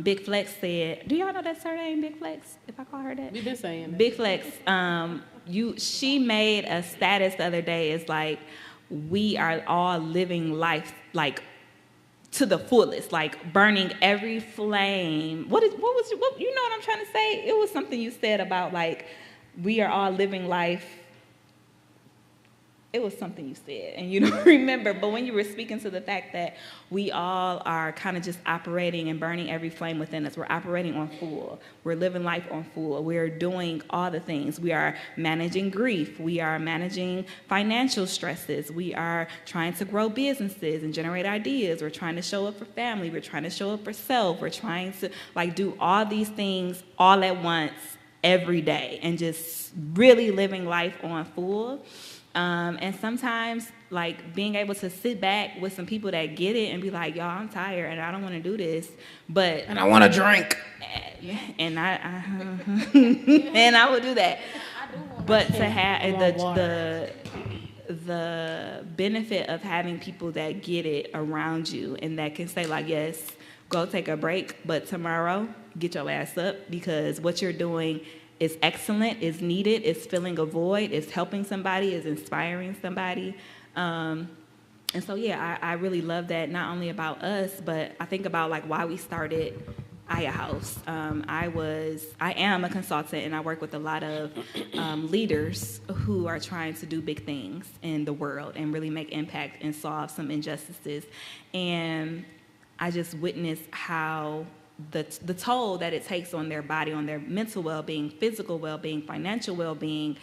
Big Flex said, do y'all know that surname, Big Flex, if I call her that? We've been saying that. Big Flex, she made a status the other day. It's like, we are all living life, like, to the fullest, like burning every flame. What you know what I'm trying to say? It was something you said about, like, we are all living life. it was something you said and you don't remember, but when you were speaking to the fact that we all are kind of just operating and burning every flame within us. We're operating on full. We're living life on full. We're doing all the things. We are managing grief. We are managing financial stresses. We are trying to grow businesses and generate ideas. We're trying to show up for family. We're trying to show up for self. We're trying to do all these things all at once every day and just really living life on full. And sometimes, being able to sit back with some people that get it and be like, y'all, I'm tired and I don't want to do this, and I want to drink, and and I would do that. But to have the benefit of having people that get it around you and that can say, yes, go take a break, but tomorrow get your ass up because what you're doing is excellent, is needed, is filling a void, is helping somebody, is inspiring somebody. And so, I really love that, not only about us, but I think about why we started Aya House. I am a consultant and I work with a lot of leaders who are trying to do big things in the world and really make impact and solve some injustices. And I just witnessed how the toll that it takes on their body, on their mental well-being, physical well-being, financial well-being.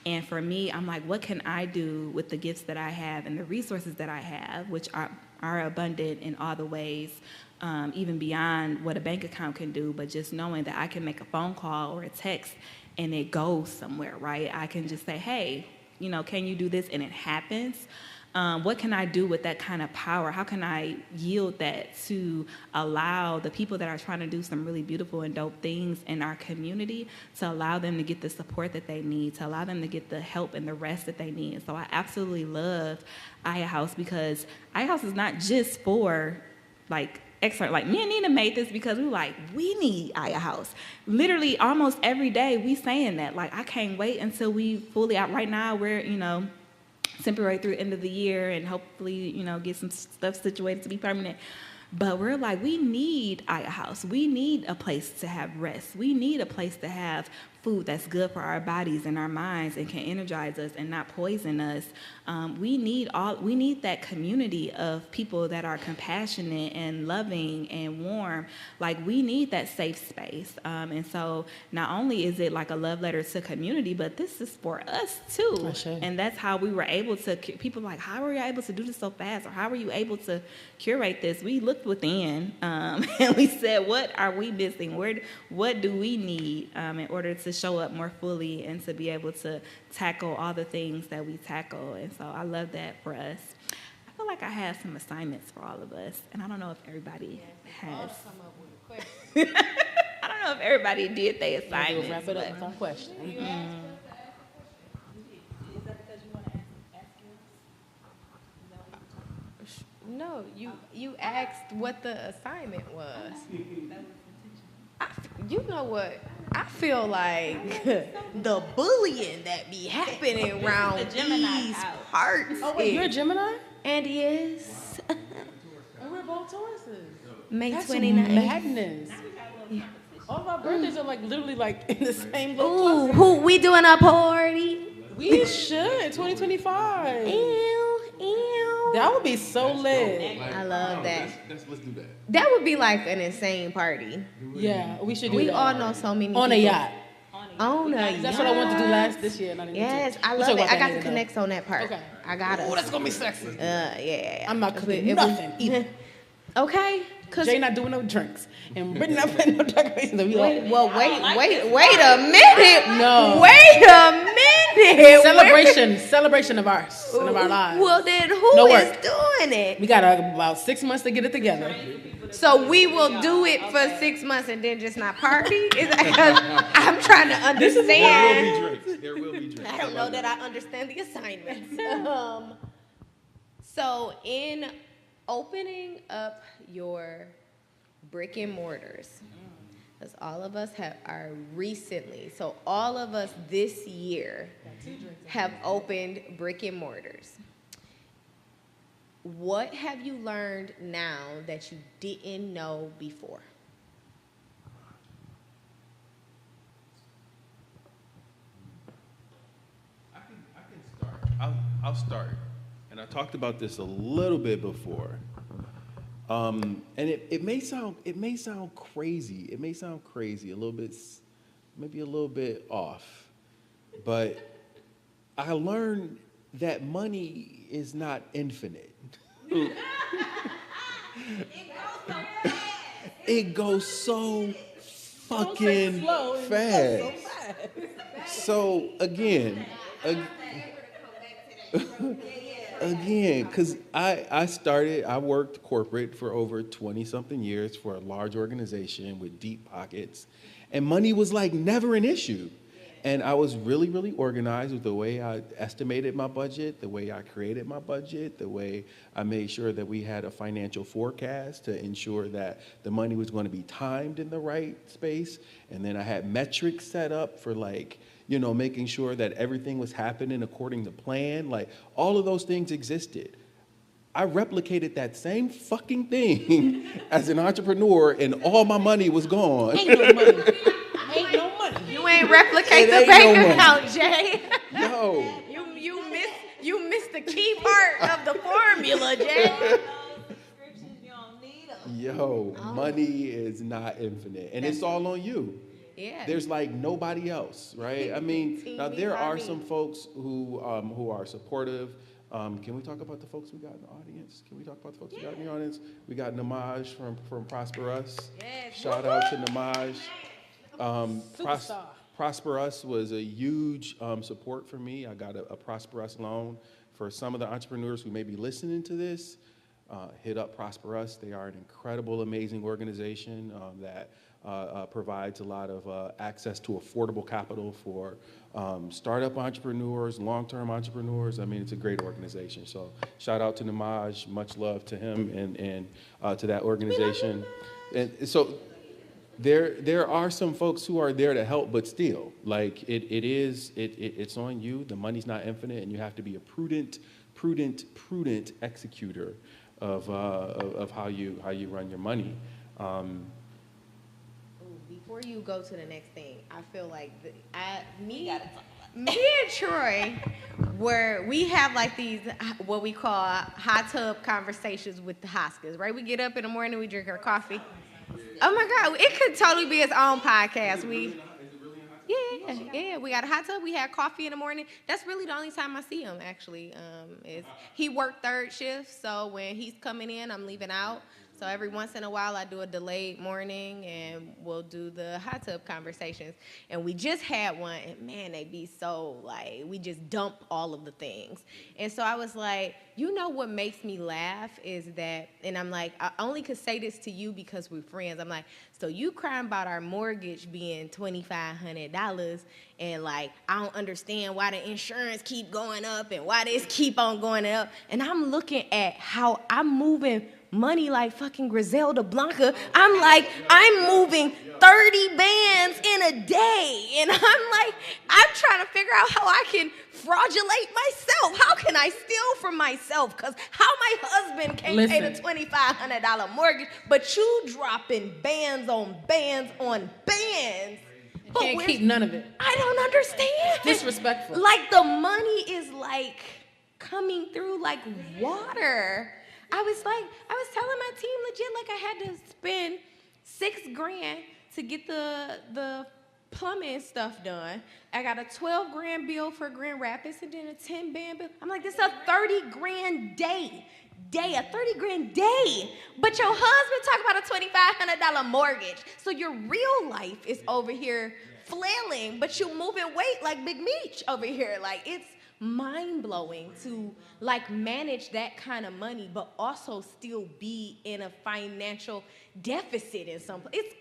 And for me, I'm like, what can I do with the gifts that I have and the resources that I have, which are abundant in all the ways, even beyond what a bank account can do, but just knowing that I can make a phone call or a text and it goes somewhere, right? I can just say, hey, can you do this? And it happens. What can I do with that kind of power? How can I yield that to allow the people that are trying to do some really beautiful and dope things in our community to allow them to get the support that they need, to allow them to get the help and the rest that they need? So I absolutely love Aya House because Aya House is not just for excellent. Me and Nina made this because we need Aya House. Literally almost every day we saying that. I can't wait until we fully out. Right now we're, temporary through the end of the year and hopefully, get some stuff situated to be permanent. But we're we need Aya House. We need a place to have rest. We need a place to have food that's good for our bodies and our minds and can energize us and not poison us. We need that community of people that are compassionate and loving and warm. We need that safe space. And so not only is it a love letter to community, but this is for us too. And that's how we were able to, people how were you able to do this so fast? Or how were you able to curate this? We looked within and we said, what are we missing? What do we need in order to show up more fully and to be able to tackle all the things that we tackle? And so I love that for us. I feel I have some assignments for all of us, and I don't know if everybody has. I don't know if everybody did their assignments. We'll wrap it up with our question. Is that because you want to ask No, you asked what the assignment was. You know what? I feel like the bullying that be happening around these parts. Oh, wait, you're a Gemini? Andy is. And we're both Tauruses. May That's 29th. madness. Yeah. All of our birthdays are literally in the same little Ooh, cluster. who we doing a party? We should, 2025. Ew. That would be so lit. I love that. Let's do that. That would be an insane party. Yeah, we should do We that. all know so many On a people. yacht. On a yacht. That's what I wanted to do this year. Yes, I love it. I got the connects on that part. Okay. I got it. Oh, that's going to be sexy. Yeah. I'm not If cooking we- nothing either. Okay. Jay not doing no drinks. And Brittany not putting no decorations. Wait a minute. No. Wait a minute. Celebration of ours and of our lives. Well, then who No is work. doing it? We got about 6 months to get it together. So we will do it for 6 months and then just not party? Is that because I'm trying to understand? There will be drinks. I don't know that I understand the assignments. So in opening up your brick and mortars, because all of us are recently, so all of us this year have opened brick and mortars. What have you learned now that you didn't know before? I can start. I'll I'll start. And I talked about this a little bit before. And it may sound crazy. It may sound crazy, a little bit, maybe a little bit off. But I learned that money is not infinite. It goes so fucking fast. So again, because I worked corporate for over 20-something years for a large organization with deep pockets, and money was like never an issue. And I was really, really organized with the way I estimated my budget, the way I created my budget, the way I made sure that we had a financial forecast to ensure that the money was going to be timed in the right space. And then I had metrics set up for making sure that everything was happening according to plan. Like all of those things existed. I replicated that same fucking thing as an entrepreneur, and all my money was gone. Ain't no money. Ain't no money. You ain't replicate the bank account, Jay. No. You missed the key part of the formula, Jay. Yo, money is not infinite, and it's all on you. Yeah. There's like nobody else, right? I mean, now there are some folks who are supportive. Can we talk about the folks we got in the audience? We got in the audience? We got Namaj from Prosper Us. Yes. Shout out to Namaj. Superstar. Prosper Us was a huge support for me. I got a Prosper Us loan. For some of the entrepreneurs who may be listening to this, hit up Prosper Us. They are an incredible, amazing organization that provides a lot of access to affordable capital for startup entrepreneurs, long-term entrepreneurs. I mean, it's a great organization. So shout out to Namaj. Much love to him and to that organization. And so there are some folks who are there to help, but still, like it's on you. The money's not infinite, and you have to be a prudent executor of how you run your money. Before you go to the next thing, I feel like me and Troy, where we have like these what we call hot tub conversations with the Hoskins, right? We get up in the morning, we drink our coffee. Oh my God, it could totally be its own podcast. Yeah, we got a hot tub. We had coffee in the morning. That's really the only time I see him, actually. Is he worked third shift, so when he's coming in, I'm leaving out. So every once in a while, I do a delayed morning, and we'll do the hot tub conversations. And we just had one, and man, they be so, like, we just dump all of the things. And so I was like, you know what makes me laugh is that, and I'm like, I only could say this to you because we're friends. I'm like, so you crying about our mortgage being $2,500, and like, I don't understand why the insurance keep going up and why this keep on going up. And I'm looking at how I'm moving money like fucking Griselda Blanca. I'm like, I'm moving 30 bands in a day. And I'm like, I'm trying to figure out how I can fraudulate myself. How can I steal from myself? Because how my husband can't pay the $2,500 mortgage, but you dropping bands on bands on bands. Can't keep none of it. I don't understand. Disrespectful. Like the money is like coming through like water. I was telling my team legit, like I had to spend $6,000 to get the plumbing stuff done. I got a $12,000 bill for Grand Rapids and then a $10,000 bill. I'm like, this is a $30,000 day, a $30,000 day. But your husband talk about a $2,500 mortgage. So your real life is over here flailing, but you moving weight like Big Meech over here. Like it's mind-blowing to like manage that kind of money but also still be in a financial deficit in some place. It's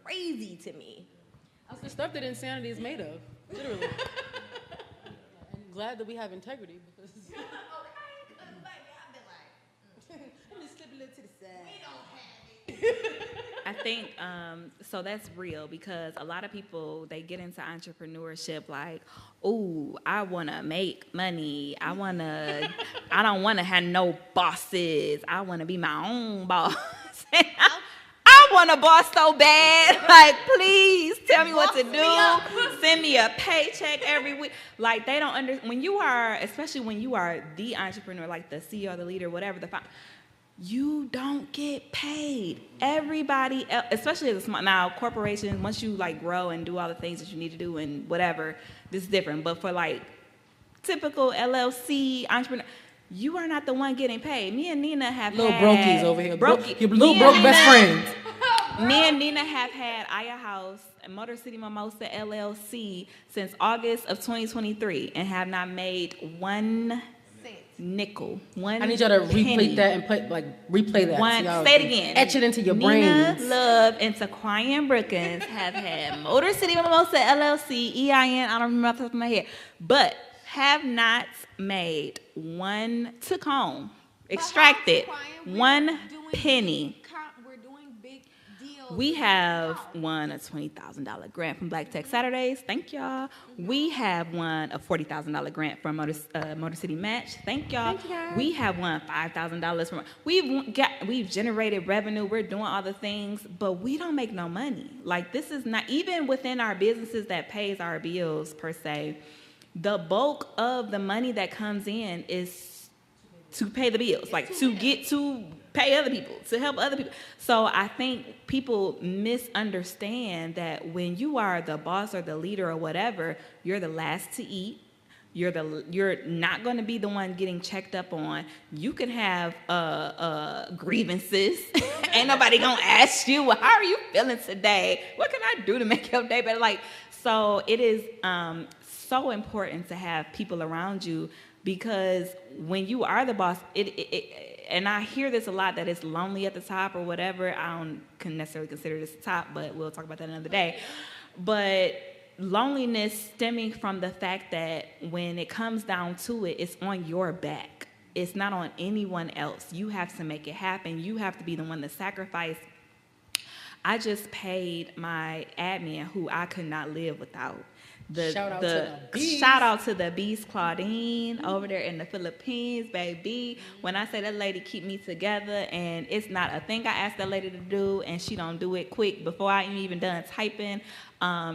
crazy to me. It's the stuff that insanity is made of, literally. I'm glad that we have integrity because Okay, because baby, I've been like, let me slip a little to the side. We don't have it. I think, so that's real because a lot of people, they get into entrepreneurship like, ooh, I want to make money. I don't want to have no bosses. I want to be my own boss. I'm I want a boss so bad. Like, please tell me what to do. Send me a paycheck every week. Like, they don't understand. When you are, especially when you are the entrepreneur, like the CEO, the leader, whatever, you don't get paid. Everybody else, especially as a small, now corporations, once you like grow and do all the things that you need to do and whatever, this is different. But for like typical LLC entrepreneur, you are not the one getting paid. Me and Nina have little had brokies over here. Your little me broke and best Nina- friends. Me and Nina have had Aya House and Motor City Mimosa LLC since August of 2023 and have not made one nickel. One I need y'all to penny. replay that and replay that. One, so y'all say it can again. Etch it into your Nina brains. Love and TeQuion Brookins have had Motor City Mimosa LLC, EIN, I don't remember off the top of my head, but have not made one, took home, extracted one penny. We're doing big deals. We have won a $20,000 grant from Black Tech Saturdays. Thank y'all. We have won a $40,000 grant from Motor City Match. Thank y'all. We have won $5,000 from. We've generated revenue. We're doing all the things, but we don't make no money. Like, this is not even within our businesses that pays our bills per se. The bulk of the money that comes in is to pay the bills, like to get to pay other people, to help other people. So I think people misunderstand that when you are the boss or the leader or whatever, you're the last to eat. You're not going to be the one getting checked up on. You can have grievances. Ain't nobody going to ask you, well, how are you feeling today? What can I do to make your day better? Like, so it is so important to have people around you, because when you are the boss, and I hear this a lot, that it's lonely at the top or whatever. I don't necessarily consider this the top, but we'll talk about that another day. But loneliness stemming from the fact that when it comes down to it, it's on your back. It's not on anyone else. You have to make it happen. You have to be the one to sacrifice. I just paid my admin, who I could not live without. Shout out to the bees. Shout out to the beast, Claudine, over there in the Philippines, baby. When I say that lady keep me together, and it's not a thing I asked that lady to do, and she don't do it quick before I even done typing.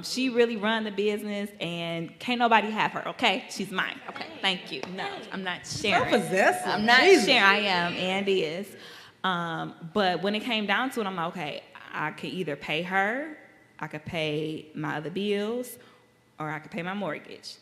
She really run the business, and can't nobody have her. Okay, she's mine. Okay, thank you. No, I'm not sharing. So possessive. I'm not Jesus. sharing. I am, and is. But when it came down to it, I'm like, okay, I could either pay her, I could pay my other bills, or I could pay my mortgage.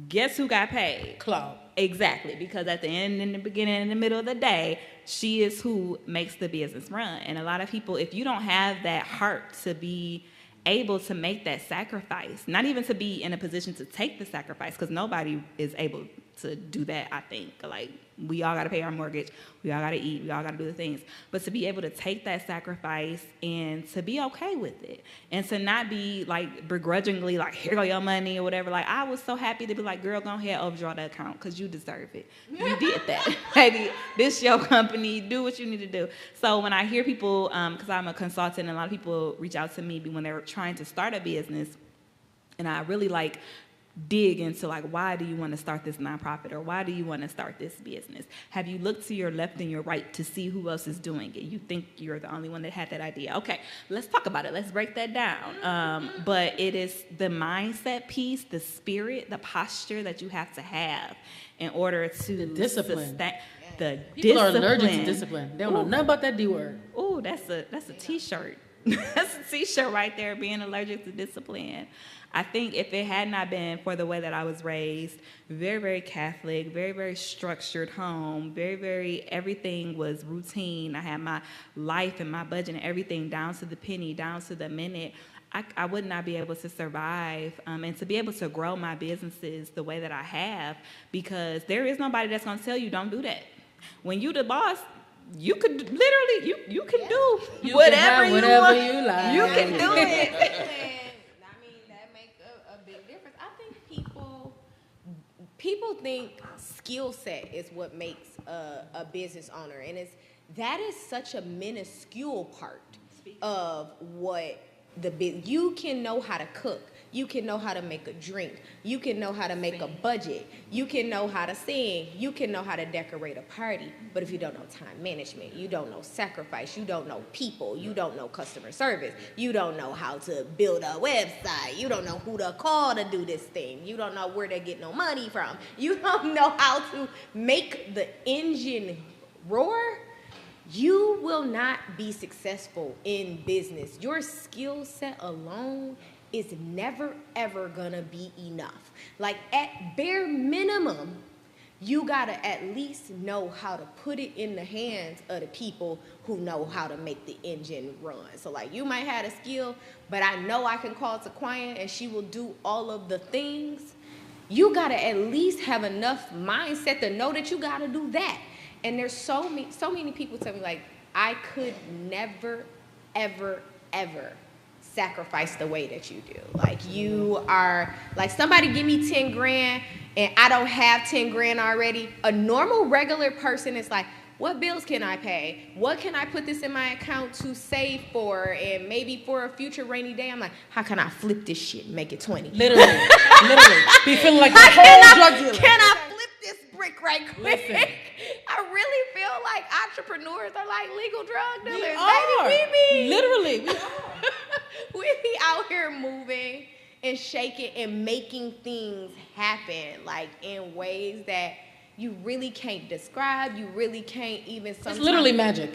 Guess who got paid? Claude. Exactly, because at the end, in the beginning, in the middle of the day, she is who makes the business run. And a lot of people, if you don't have that heart to be able to make that sacrifice, not even to be in a position to take the sacrifice, because nobody is able to do that, I think. Like, we all got to pay our mortgage, we all got to eat, we all got to do the things. But to be able to take that sacrifice and to be okay with it, and to not be like begrudgingly like, here go your money or whatever. Like, I was so happy to be like, girl, go ahead, overdraw the account, because you deserve it. You did that. Baby, this your company, do what you need to do. So when I hear people, because I'm a consultant, and a lot of people reach out to me when they're trying to start a business, and I really like dig into like, why do you want to start this nonprofit, or why do you want to start this business? Have you looked to your left and your right to see who else is doing it? You think you're the only one that had that idea. Okay, let's talk about it. Let's break that down. But it is the mindset piece, the spirit, the posture that you have to have in order to The discipline. sustain the People discipline. are allergic to discipline. They don't know nothing about that D word. Oh, that's a t-shirt. That's a t-shirt right there, being allergic to discipline. I think if it had not been for the way that I was raised, very, very Catholic, very, very structured home, very, very, everything was routine. I had my life and my budget and everything down to the penny, down to the minute. I would not be able to survive and to be able to grow my businesses the way that I have, because there is nobody that's going to tell you don't do that. When you the boss, you could literally, you can do You whatever, can have whatever you want. you like. You can do it. I mean, that makes a big difference. I think people think skill set is what makes a business owner, and that is such a minuscule part of what you can know how to cook. You can know how to make a drink. You can know how to make a budget. You can know how to sing. You can know how to decorate a party. But if you don't know time management, you don't know sacrifice, you don't know people, you don't know customer service, you don't know how to build a website, you don't know who to call to do this thing, you don't know where to get no money from, you don't know how to make the engine roar, you will not be successful in business. Your skill set alone is never, ever gonna be enough. Like, at bare minimum, you gotta at least know how to put it in the hands of the people who know how to make the engine run. So, like, you might have a skill, but I know I can call TeQuion and she will do all of the things. You gotta at least have enough mindset to know that you gotta do that. And there's so many people tell me, like, I could never, ever, ever sacrifice the way that you do. Like, you are, like, somebody give me 10 grand and I don't have 10 grand already. A normal, regular person is like, what bills can I pay? What can I put this in my account to save for? And maybe for a future rainy day, I'm like, how can I flip this shit and make it 20? Literally. Be feeling like a whole drug dealer. Can I flip this brick right quick? Listen. I really feel like entrepreneurs are like legal drug dealers. We literally. We are. We be out here moving and shaking and making things happen, like, in ways that you really can't describe. You really can't even sometimes. It's literally magic.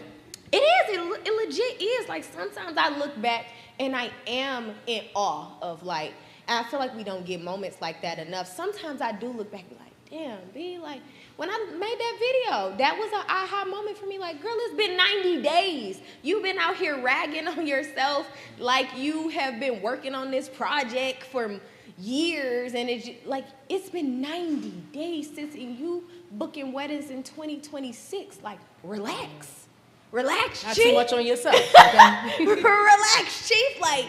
It is. It legit is. Like, sometimes I look back and I am in awe of, like, and I feel like we don't get moments like that enough. Sometimes I do look back and be like, damn, B, like, when I made that video, that was an aha moment for me. Like, girl, it's been 90 days. You've been out here ragging on yourself like you have been working on this project for years. And it's just, like, it's been 90 days since, and you booking weddings in 2026. Like, relax. Relax, Not Chief. too much on yourself. Okay? Relax, Chief. Like,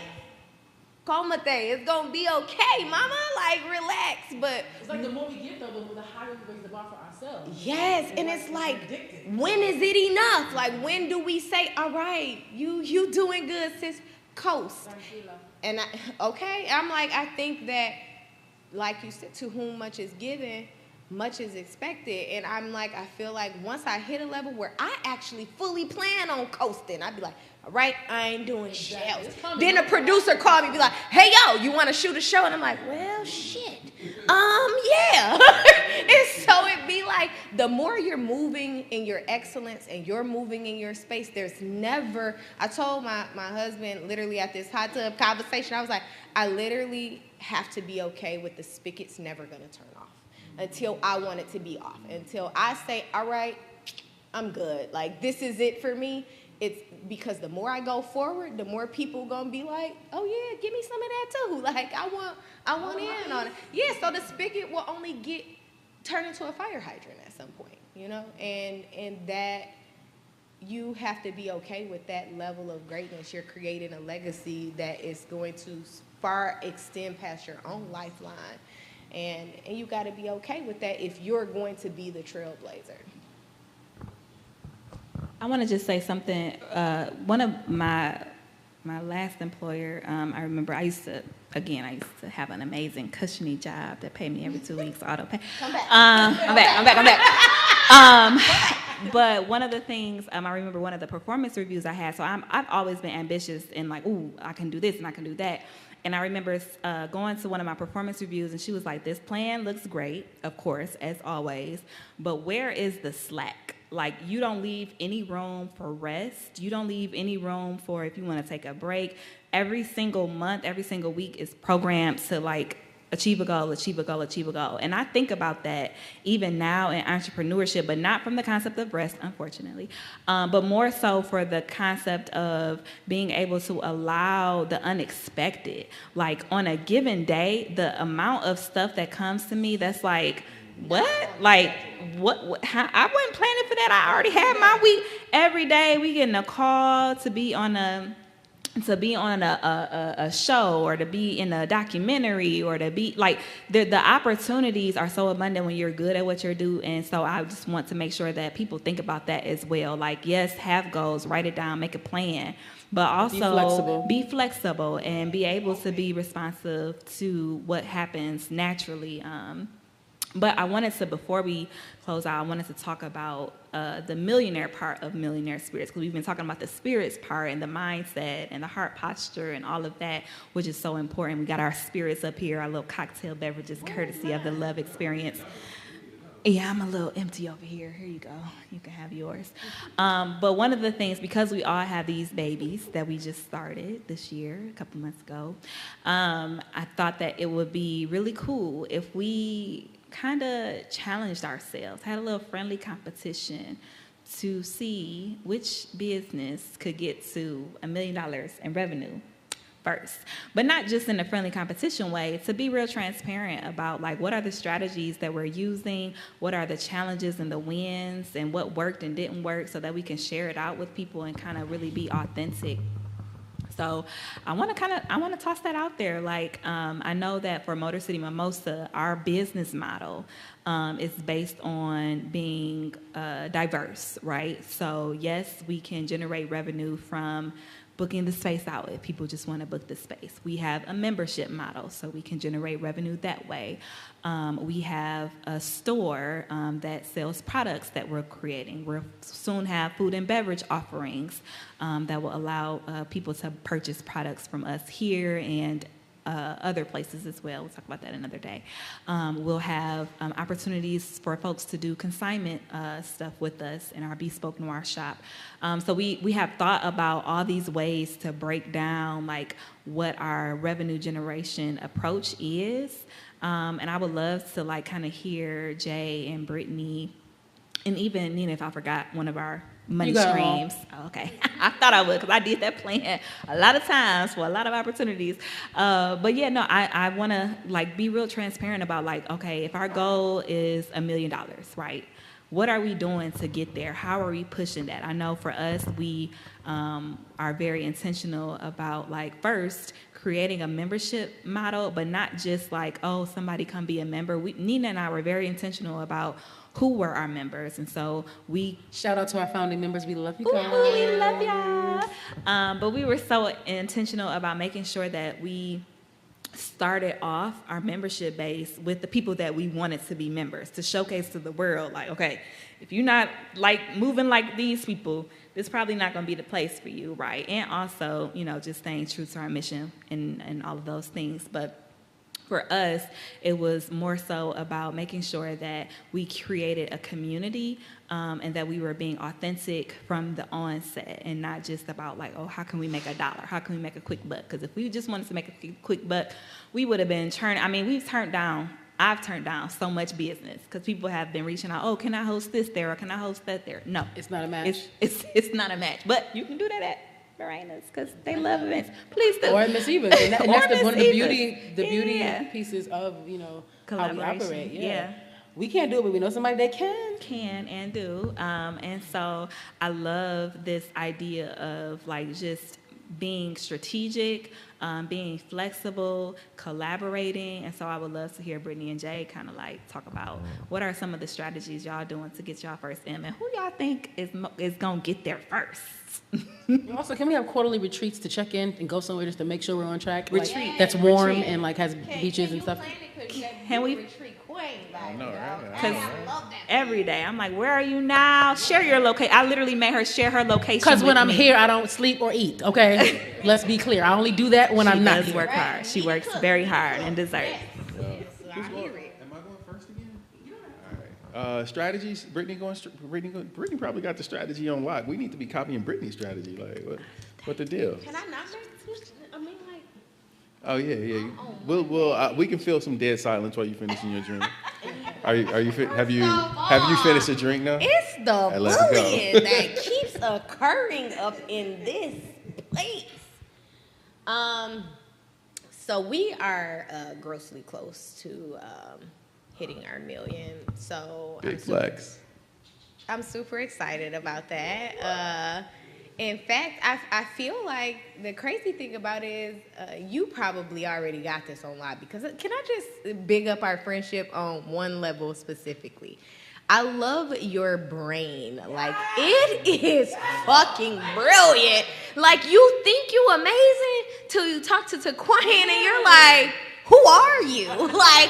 Comate, it's gonna be okay, mama. Like, relax. But It's like the more we get, though, the higher we raise the bar for ourselves. yes, and it's like, when is it enough? Like, when do we say, all right, you doing good, sis, coast. And I'm like, I think that, like you said, to whom much is given, much is expected. And I'm like, I feel like once I hit a level where I actually fully plan on coasting, I'd be like, all right, I ain't doing shit else. Then a producer called me, be like, hey, yo, you want to shoot a show? And I'm like, well, shit. Yeah. And so it'd be like, the more you're moving in your excellence and you're moving in your space, there's never, I told my husband literally at this hot tub conversation, I was like, I literally have to be okay with the spigots never going to turn off until I want it to be off. Until I say, all right, I'm good. Like, this is it for me. It's because the more I go forward, the more people gonna be like, oh yeah, give me some of that too. Like, I want in on it. Yeah, so the spigot will only turn into a fire hydrant at some point, you know? And that you have to be okay with that level of greatness. You're creating a legacy that is going to far extend past your own lifeline. And you gotta be okay with that if you're going to be the trailblazer. I want to just say something. One of my last employer, I remember I used to have an amazing cushiony job that paid me every 2 weeks, auto pay. Come back. I'm back. But one of the things, I remember one of the performance reviews I had, so I've always been ambitious and like, ooh, I can do this and I can do that. And I remember going to one of my performance reviews, and she was like, this plan looks great, of course, as always, but where is the slack? Like, you don't leave any room for rest. You don't leave any room for if you want to take a break. Every single month, every single week is programmed to, like, achieve a goal, achieve a goal, achieve a goal. And I think about that even now in entrepreneurship, but not from the concept of rest, unfortunately, but more so for the concept of being able to allow the unexpected. Like, on a given day, the amount of stuff that comes to me that's like, what? Like, what? How, I wasn't planning for that. I already had my week. Every day we getting a call to be on a to be on a show or to be in a documentary or to be like the opportunities are so abundant when you're good at what you do. And so I just want to make sure that people think about that as well. Like, yes, have goals, write it down, make a plan, but also be flexible and be able to be responsive to what happens naturally. But I wanted to, before we close out, I wanted to talk about the millionaire part of Millionaire Spirits, because we've been talking about the spirits part and the mindset and the heart posture and all of that, which is so important. We got our spirits up here, our little cocktail beverages, courtesy of the Love Experience. Yeah, I'm a little empty over here. Here you go. You can have yours. But one of the things, because we all have these babies that we just started this year, a couple months ago, I thought that it would be really cool if we kind of challenged ourselves, had a little friendly competition to see which business could get to $1 million in revenue first. But not just in a friendly competition way, to be real transparent about like what are the strategies that we're using, what are the challenges and the wins, and what worked and didn't work, so that we can share it out with people and kind of really be authentic. So I want to toss that out there. Like, I know that for Motor City Mimosa, our business model is based on being diverse, right? So yes, we can generate revenue from booking the space out if people just want to book the space. We have a membership model, so we can generate revenue that way. We have a store that sells products that we're creating. We'll soon have food and beverage offerings that will allow people to purchase products from us here and other places as well. We'll talk about that another day. We'll have opportunities for folks to do consignment stuff with us in our Bespoke Noir shop. So we have thought about all these ways to break down like what our revenue generation approach is. And I would love to like kind of hear Jay and Brittany and even Nina, if I forgot one of our money streams. Oh, okay. I thought I would, because I did that plan a lot of times for a lot of opportunities. But yeah, no, I want to like be real transparent about like, okay, if our goal is $1 million, right? What are we doing to get there? How are we pushing that? I know for us, we are very intentional about like first creating a membership model, but not just like, oh, somebody come be a member. Nina and I were very intentional about who were our members, and so we shout out to our founding members. We love you guys. Ooh, we love y'all. But we were so intentional about making sure that we started off our membership base with the people that we wanted to be members, to showcase to the world, like, okay, if you're not like moving like these people, this is probably not going to be the place for you, right? And also, you know, just staying true to our mission and all of those things. But for us, it was more so about making sure that we created a community and that we were being authentic from the onset, and not just about like, oh, how can we make $1? How can we make a quick buck? Because if we just wanted to make a quick buck, we would have been I've turned down so much business because people have been reaching out, oh, can I host this there or can I host that there? No. It's not a match. It's not a match. But you can do that at Morena's because they love events. Please do. Or at Miss Eva's. And that's one of the beauty pieces of, you know, how we operate. Yeah. We can't do it, but we know somebody that can. Can and do. And so I love this idea of like just being strategic, being flexible, collaborating. And so I would love to hear Brittany and Jay kind of like talk about what are some of the strategies y'all doing to get y'all first in, and who y'all think is going to get there first. Also, can we have quarterly retreats to check in and go somewhere just to make sure we're on track? Retreat. Like, that's warm and like has beaches and stuff. Can we? Retreat queen, I know, right? Because every day I'm like, where are you now? Share your location. I literally made her share her location. Because when I'm here, I don't sleep or eat. Okay, let's be clear. I only do that when I'm not here. She does work hard. She works very hard and deserves. Am I going first again? All right. Strategies. Brittany probably got the strategy on lock. We need to be copying Brittany's strategy. Like, what the deal? Can I not make this? I mean, like. Oh yeah. We can feel some dead silence while you're finishing your drink. Have you finished a drink now? It's the bullying that keeps occurring up in this place. So we are grossly close to hitting our million. So big flex. I'm super excited about that. In fact, I feel like the crazy thing about it is you probably already got this on live, because can I just big up our friendship on one level specifically? I love your brain. Like, it is fucking brilliant. Like, you think you amazing till you talk to TeQuion and you're like, who are you? Like,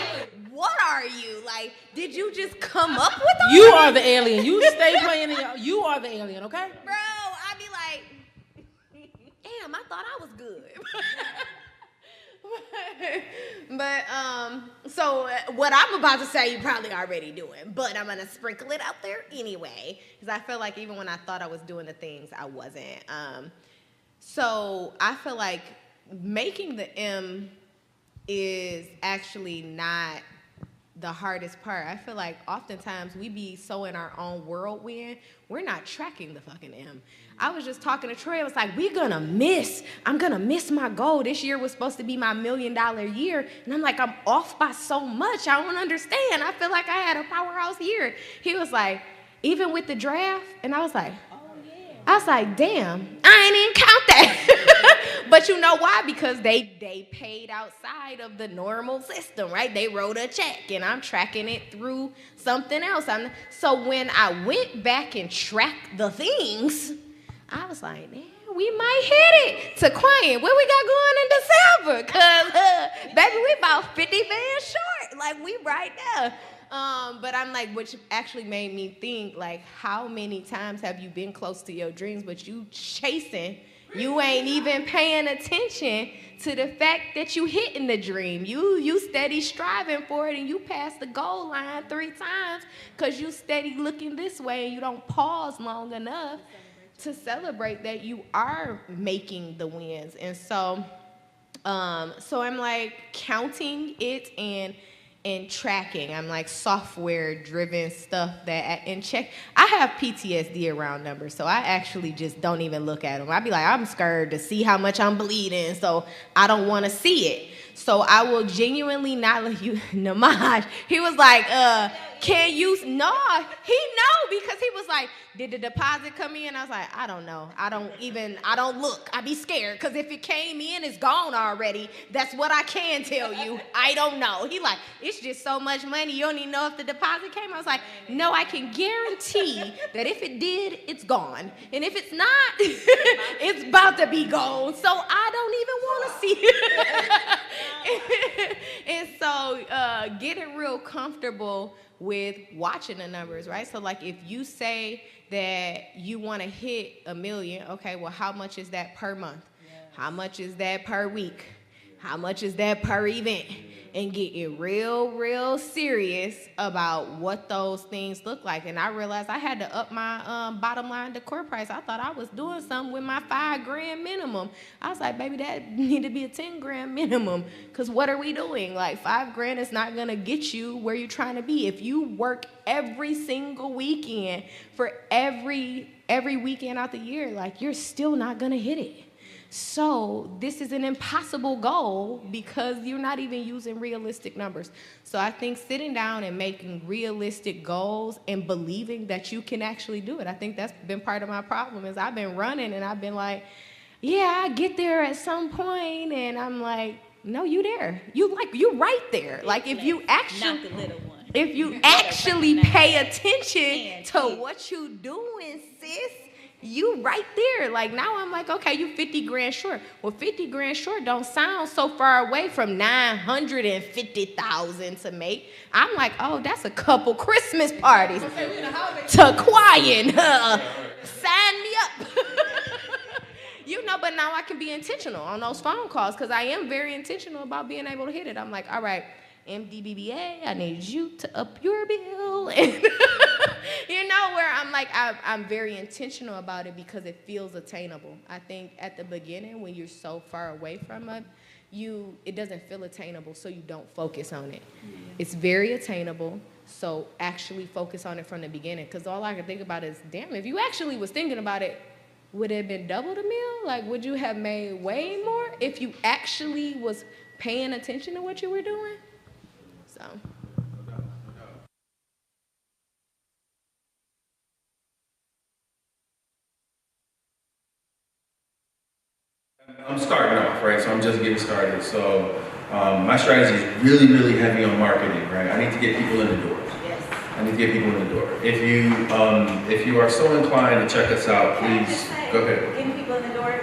what are you? Like, did you just come up with all You are the alien. You stay playing you are the alien, okay? Bro, I'd be like, damn, I thought I was good. But so what I'm about to say you probably already doing, but I'm gonna sprinkle it out there anyway, because I feel like even when I thought I was doing the things, I wasn't. So I feel like making the M is actually not the hardest part. I feel like oftentimes we be so in our own whirlwind, we're not tracking the fucking M. I was just talking to Troy. I was like, I'm gonna miss my goal. This year was supposed to be my $1 million year. And I'm like, I'm off by so much. I don't understand. I feel like I had a powerhouse year. He was like, even with the draft? And I was like, I was like, damn, I ain't even count that. But you know why? Because they paid outside of the normal system, right? They wrote a check, and I'm tracking it through something else. So when I went back and tracked the things, I was like, damn, we might hit it. TeQuion, what we got going in December? Because, baby, we about 50 bands short. Like, we right there. But I'm like, which actually made me think, like, how many times have you been close to your dreams, but you chasing, you ain't even paying attention to the fact that you hitting the dream. You steady striving for it, and you pass the goal line 3 times because you steady looking this way, and you don't pause long enough to celebrate that you are making the wins. And so I'm like counting it and tracking. I'm like software driven stuff that and check. I have PTSD around numbers, so I actually just don't even look at them. I'd be like, I'm scared to see how much I'm bleeding, so I don't want to see it. So I will genuinely not let you. Namaj, he was like, can you? No, he know, because he was like, did the deposit come in? I was like, I don't know. I don't look. I be scared, because if it came in, it's gone already. That's what I can tell you. I don't know. He like, it's just so much money. You don't even know if the deposit came. I was like, no, I can guarantee that if it did, it's gone. And if it's not, it's about to be gone. So I don't even want to see it. And so getting real comfortable with watching the numbers, right? So like if you say that you want to hit 1 million, okay, well, how much is that per month? Yes. How much is that per week? How much is that per event? And get it real serious about what those things look like. And I realized I had to up my bottom line decor price. I thought I was doing something with my $5,000 minimum. I was like, baby, that need to be a $10,000 minimum. Because what are we doing? Like, $5,000 is not going to get you where you're trying to be. If you work every single weekend for every weekend out the year, like, you're still not going to hit it. So this is an impossible goal because you're not even using realistic numbers. So I think sitting down and making realistic goals and believing that you can actually do it. I think that's been part of my problem is I've been running and I've been like, yeah, I get there at some point, and I'm like, no, you there. You right there. Like if you actually, not the little one. If you actually pay attention to what you doing, sis, you right there. Like now I'm like, okay, you $50,000 short. Well, $50,000 short don't sound so far away from $950,000 to make. I'm like, oh, that's a couple Christmas parties. TeQuion, sign me up. You know, but now I can be intentional on those phone calls because I am very intentional about being able to hit it. I'm like, all right, MDBBA, I need you to up your bill. And you know, where I'm like, I'm very intentional about it because it feels attainable. I think at the beginning when you're so far away from it, it doesn't feel attainable, so you don't focus on it. Yeah. It's very attainable, so actually focus on it from the beginning because all I can think about is, damn, if you actually was thinking about it, would it have been double the meal? Like, would you have made way more if you actually was paying attention to what you were doing? So. I'm starting off, right? So I'm just getting started. So my strategy is really, really heavy on marketing, right? I need to get people in the door. Yes. I need to get people in the door. If you are so inclined to check us out, please go ahead. Getting people in the door.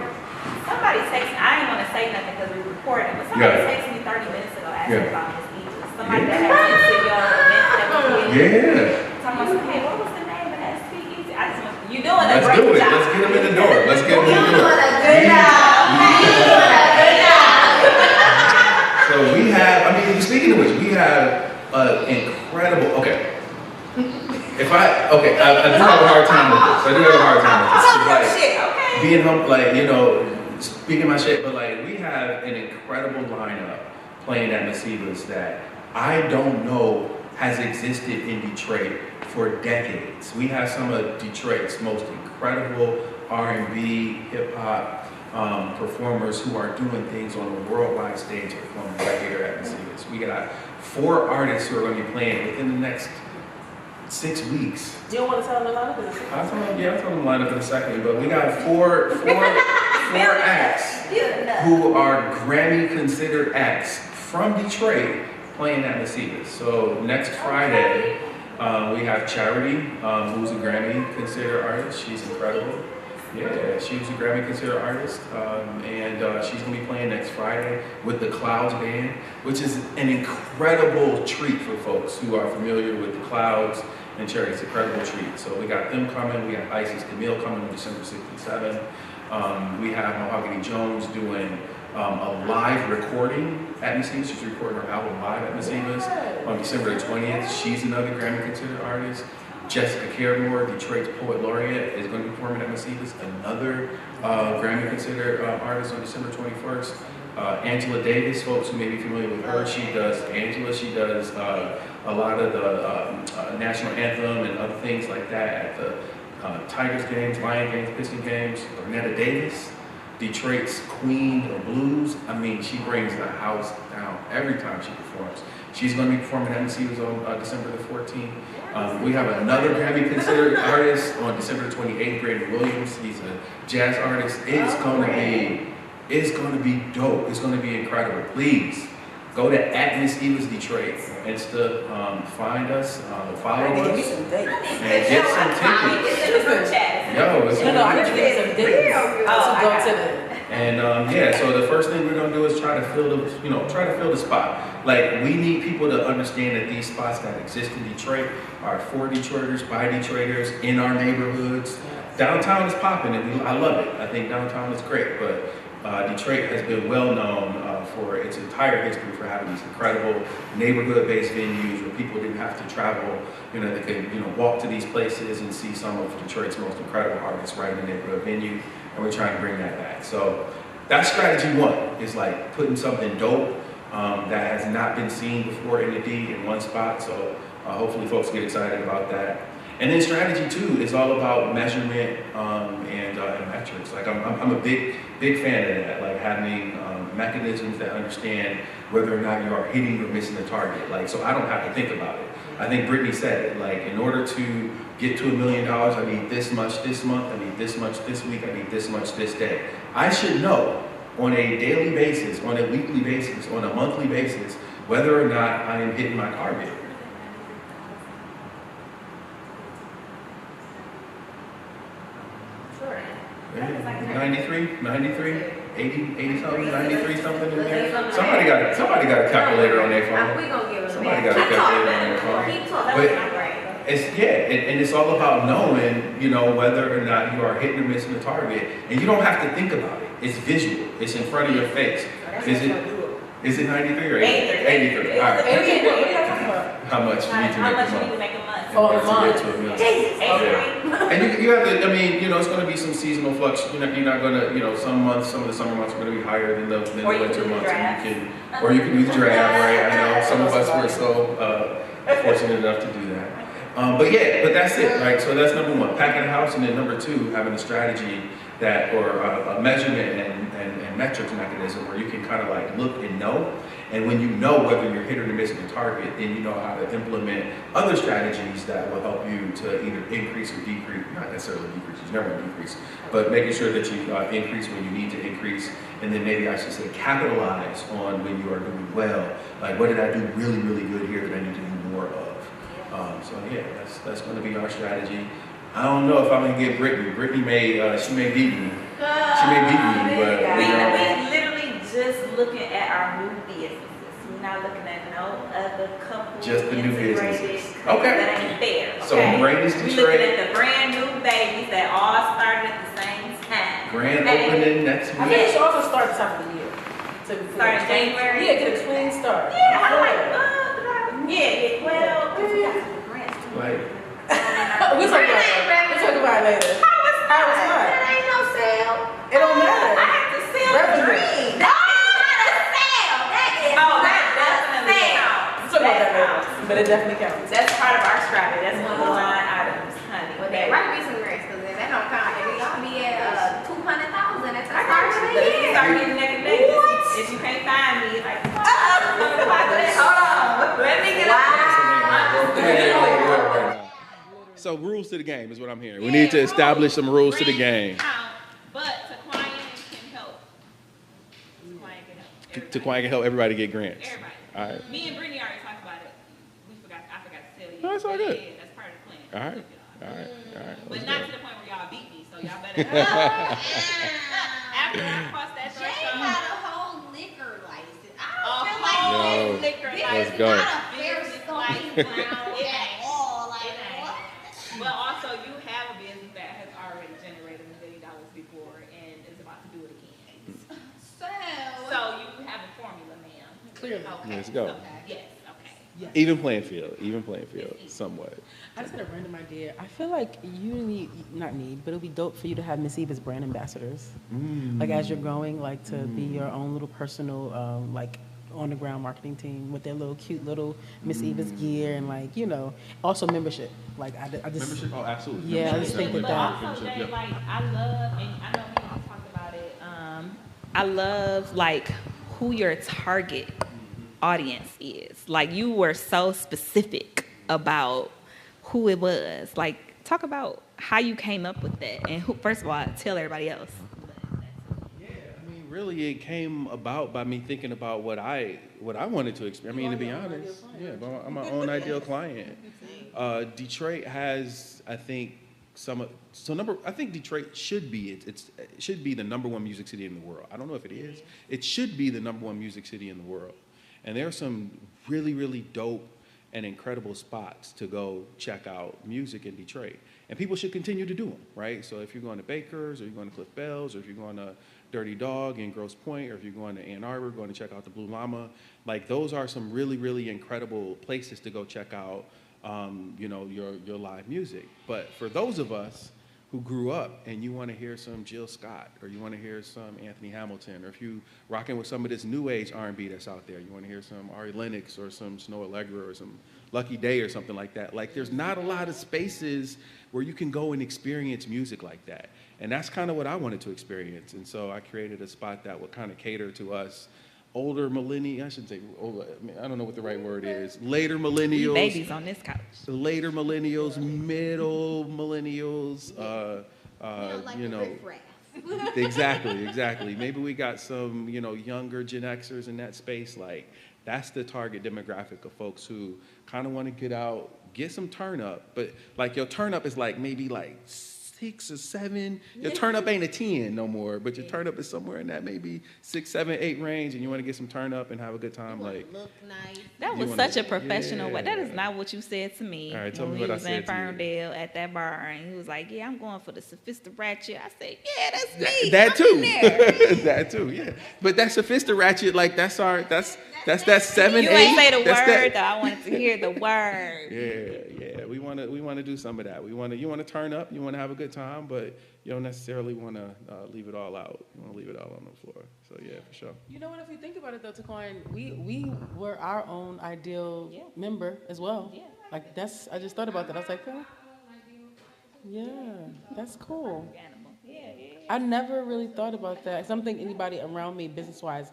Somebody texted me. I didn't want to say nothing because we were recording, but somebody texted me 30 minutes ago asking about Miss Egypt. Somebody that had been to your event that we did. Yeah. Someone said, "Hey, what was the name of that speakeasy?" I just want you doing a Let's great do it. job. Let's get them in the door. Let's get them in the door. Good job. You doing a good job. So we have, I mean, speaking of which, we have an incredible, okay. I do have a hard time with this. I do have a hard time with this. Talk your Like, shit, okay? being humble, like, you know, speaking my shit, but like, we have an incredible lineup playing at Masiva's that I don't know has existed in Detroit for decades. We have some of Detroit's most incredible R&B, hip hop performers who are doing things on a worldwide stage performing right here at Masiva's. We got 4 artists who are going to be playing within the next 6 weeks. Do you want to tell them the lineup? I'll tell them line up in a second, but we got four acts who are Grammy considered acts from Detroit playing at Masiva's. So next Friday, we have Charity, who's a Grammy considered artist. She's incredible. Yeah, she was a Grammy considered artist, and she's gonna be playing next Friday with the Clouds Band, which is an incredible treat for folks who are familiar with the Clouds and Charity. It's an incredible treat. So we got them coming. We got Isis Camille coming on December 67. We have Mahogany Jones doing a live recording at Masiva's. She's recording her album live at Masiva's on December the 20th. She's another Grammy considered artist. Jessica Caramore, Detroit's poet laureate, is going to be performing at Masiva's, another Grammy considered artist on December 21st. Angela Davis, folks who may be familiar with her, she does a lot of the national anthem and other things like that at the Tigers games, Lion games, Piston games. Renetta Davis, Detroit's queen of blues. I mean, she brings the house down every time she performs. She's going to be performing at Masiva's on December the 14th. We have another Grammy considered artist on December 28th, Brandon Williams. He's a jazz artist. It's going to be dope. It's going to be incredible. Please go to @Masiva's Detroit on Insta, find us, follow us, and get some tickets. Yo, it's No, I can give you some dates. Oh, Go to the. And so the first thing we're gonna do is try to fill the spot. Like, we need people to understand that these spots that exist in Detroit are for Detroiters, by Detroiters, in our neighborhoods. Downtown is popping, and I love it. I think downtown is great, but Detroit has been well known for its entire history for having these incredible neighborhood-based venues where people didn't have to travel. You know, they could walk to these places and see some of Detroit's most incredible artists right in the neighborhood venue. And we're trying to bring that back. So that's strategy 1, is like putting something dope that has not been seen before in the D in one spot. So hopefully folks get excited about that. And then strategy 2 is all about measurement and metrics. Like I'm a big fan of that, like having mechanisms that understand whether or not you are hitting or missing the target. Like, so I don't have to think about it. I think Britney said it, like, in order to get to $1 million, I need this much this month, I need this much this week, I need this much this day. I should know on a daily basis, on a weekly basis, on a monthly basis, whether or not I am hitting my target. Sure. 93, 80 something, 93 something in there. Somebody got a calculator on their phone. We gonna give it. Somebody got a calculator on their phone. Keep talking. But and it's all about knowing, whether or not you are hitting or missing the target, and you don't have to think about it. It's visual. It's in front of your face. Is it 93 or 80? 83. All right. How much you need to make a month? Oh, a month. To get to $1 million. And you have to, it's going to be some seasonal flux. You're not going to, some of the summer months are going to be higher than the winter months. Or you can do the draft, right? I know some of us were so fortunate enough to do that. But that's it, right? So that's number 1, packing the house, and then number 2, having a strategy or a measurement and metrics mechanism where you can kind of like look and know. And when you know whether you're hit or miss the target, then you know how to implement other strategies that will help you to either increase or decrease, not necessarily decrease, you never decrease, but making sure that you increase when you need to increase, and then maybe I should say capitalize on when you are doing well. Like, what did I do really, really good here that I need to do more of? So yeah, that's going to be our strategy. I don't know if I'm gonna get Britney. Britney she may beat me. She may beat me, but we literally just looking at our new businesses. We're not looking at no other couple. Just the new businesses. Okay. That ain't fair. Okay? So greatest we Detroit. Looking at the brand new babies that all started at the same time. Grand opening next week. I think it should also start at the top of the year. Start in January. Yeah, get a clean start. Yeah, I'm like, well, Like, we'll talk about it later. How was mine? That ain't no sale. It don't matter. I have to sell Revenue. dreams. That's not a sale. That is Oh, not that a definitely sale. counts. We'll talk about that later. counts. But it definitely counts. That's part of our strategy. That's one of the line items, honey. Well, there might be some grants because that don't count. Y'all be at 200,000 at the I start got of you. the But if you year. start getting naked days, if you can't find me, like, hold on. Let me get So rules to the game is what I'm hearing. We need to establish some rules to the game. But TeQuion can help. TeQuion can help everybody get grants. Everybody. All right. Me and Britney already talked about it. I forgot to tell you. No, it's all good. Yeah, that's part of the plan. All right. All right. All right. But Let's not go. to the point where y'all beat me, so y'all better. After I cross that Jay threshold. got a whole liquor license. I A don't feel like whole Yo, liquor this let's is go. not a fair stomping ground It at ain't. all. Like, It ain't. what? Well, also, you have a business that has already generated $1 million before and is about to do it again. So you have a formula, ma'am. Clearly. Okay. Let's go. Yes. Okay. Yes. Even playing field, somewhat. I just had a random idea. I feel like you need, not need, but it'll be dope for you to have Miss Eve as brand ambassadors. Like as you're growing, like to be your own little personal, like on the ground marketing team with their little cute little Miss Eva's gear and like, you know, also membership. Like I just, Membership? Oh, absolutely. Yeah, I just think But that that. also, Jay, like, I love, and I know we talked about it. I love like who your target audience is. Like you were so specific about who it was. Like talk about how you came up with that, and who, first of all, tell everybody else. Yeah, I mean, really, it came about by me thinking about what I wanted to experience. I mean, to be honest, yeah, but I'm my own ideal client. Detroit has, I think, I think Detroit should be it should be the #1 music city in the world. I don't know if it is. It should be the #1 music city in the world. And there are some really, really dope and incredible spots to go check out music in Detroit. And people should continue to do them, right? So if you're going to Baker's, or you're going to Cliff Bell's, or if you're going to Dirty Dog in Grosse Pointe, or if you're going to Ann Arbor, going to check out the Blue Llama, like those are some really, really incredible places to go check out, you know, your live music. But for those of us who grew up and you want to hear some Jill Scott, or you want to hear some Anthony Hamilton, or if you rocking with some of this new age R&B that's out there, you want to hear some Ari Lennox or some Snow Allegra or some Lucky Day or something like that. Like there's not a lot of spaces where you can go and experience music like that. And that's kind of what I wanted to experience. And so I created a spot that would kind of cater to us older millennials, I shouldn't say older, I don't know what the right word is, later millennials. Babies on this couch. Later millennials, middle millennials, Like you the know. riffraff. Exactly. Maybe we got some, you know, younger Gen Xers in that space. Like, that's the target demographic of folks who kind of want to get out, get some turn up. But, like, your turn up is like maybe like 6 or 7. Your turn up ain't a 10 no more, but your turn up is somewhere in that maybe 6, 7, 8 range, and you want to get some turn up and have a good time. Like, Look nice. That You was wanna- such a professional way. That is yeah. not what you said to me. All right, tell when me we what I was in said to you. Ferndale at that bar, and he was like, "Yeah, I'm going for the sophisticated ratchet." I said, "Yeah, that's me. that I'm too. in there." That too, yeah. But that's sophisticated ratchet, like that's that 7, You 8. ain't say the that's word that- though. I wanted to hear the word. Yeah. We want to do some of that. You want to turn up. You want to have a good time, but you don't necessarily want to leave it all out. You want to leave it all on the floor. So yeah, for sure. You know what? If you think about it, though, TeQuion, we were our own ideal member as well. Yeah. Like I just thought about that. I was like, oh, yeah, that's cool. Animal. Yeah. I never really thought about that. 'Cause I don't think anybody around me, business-wise,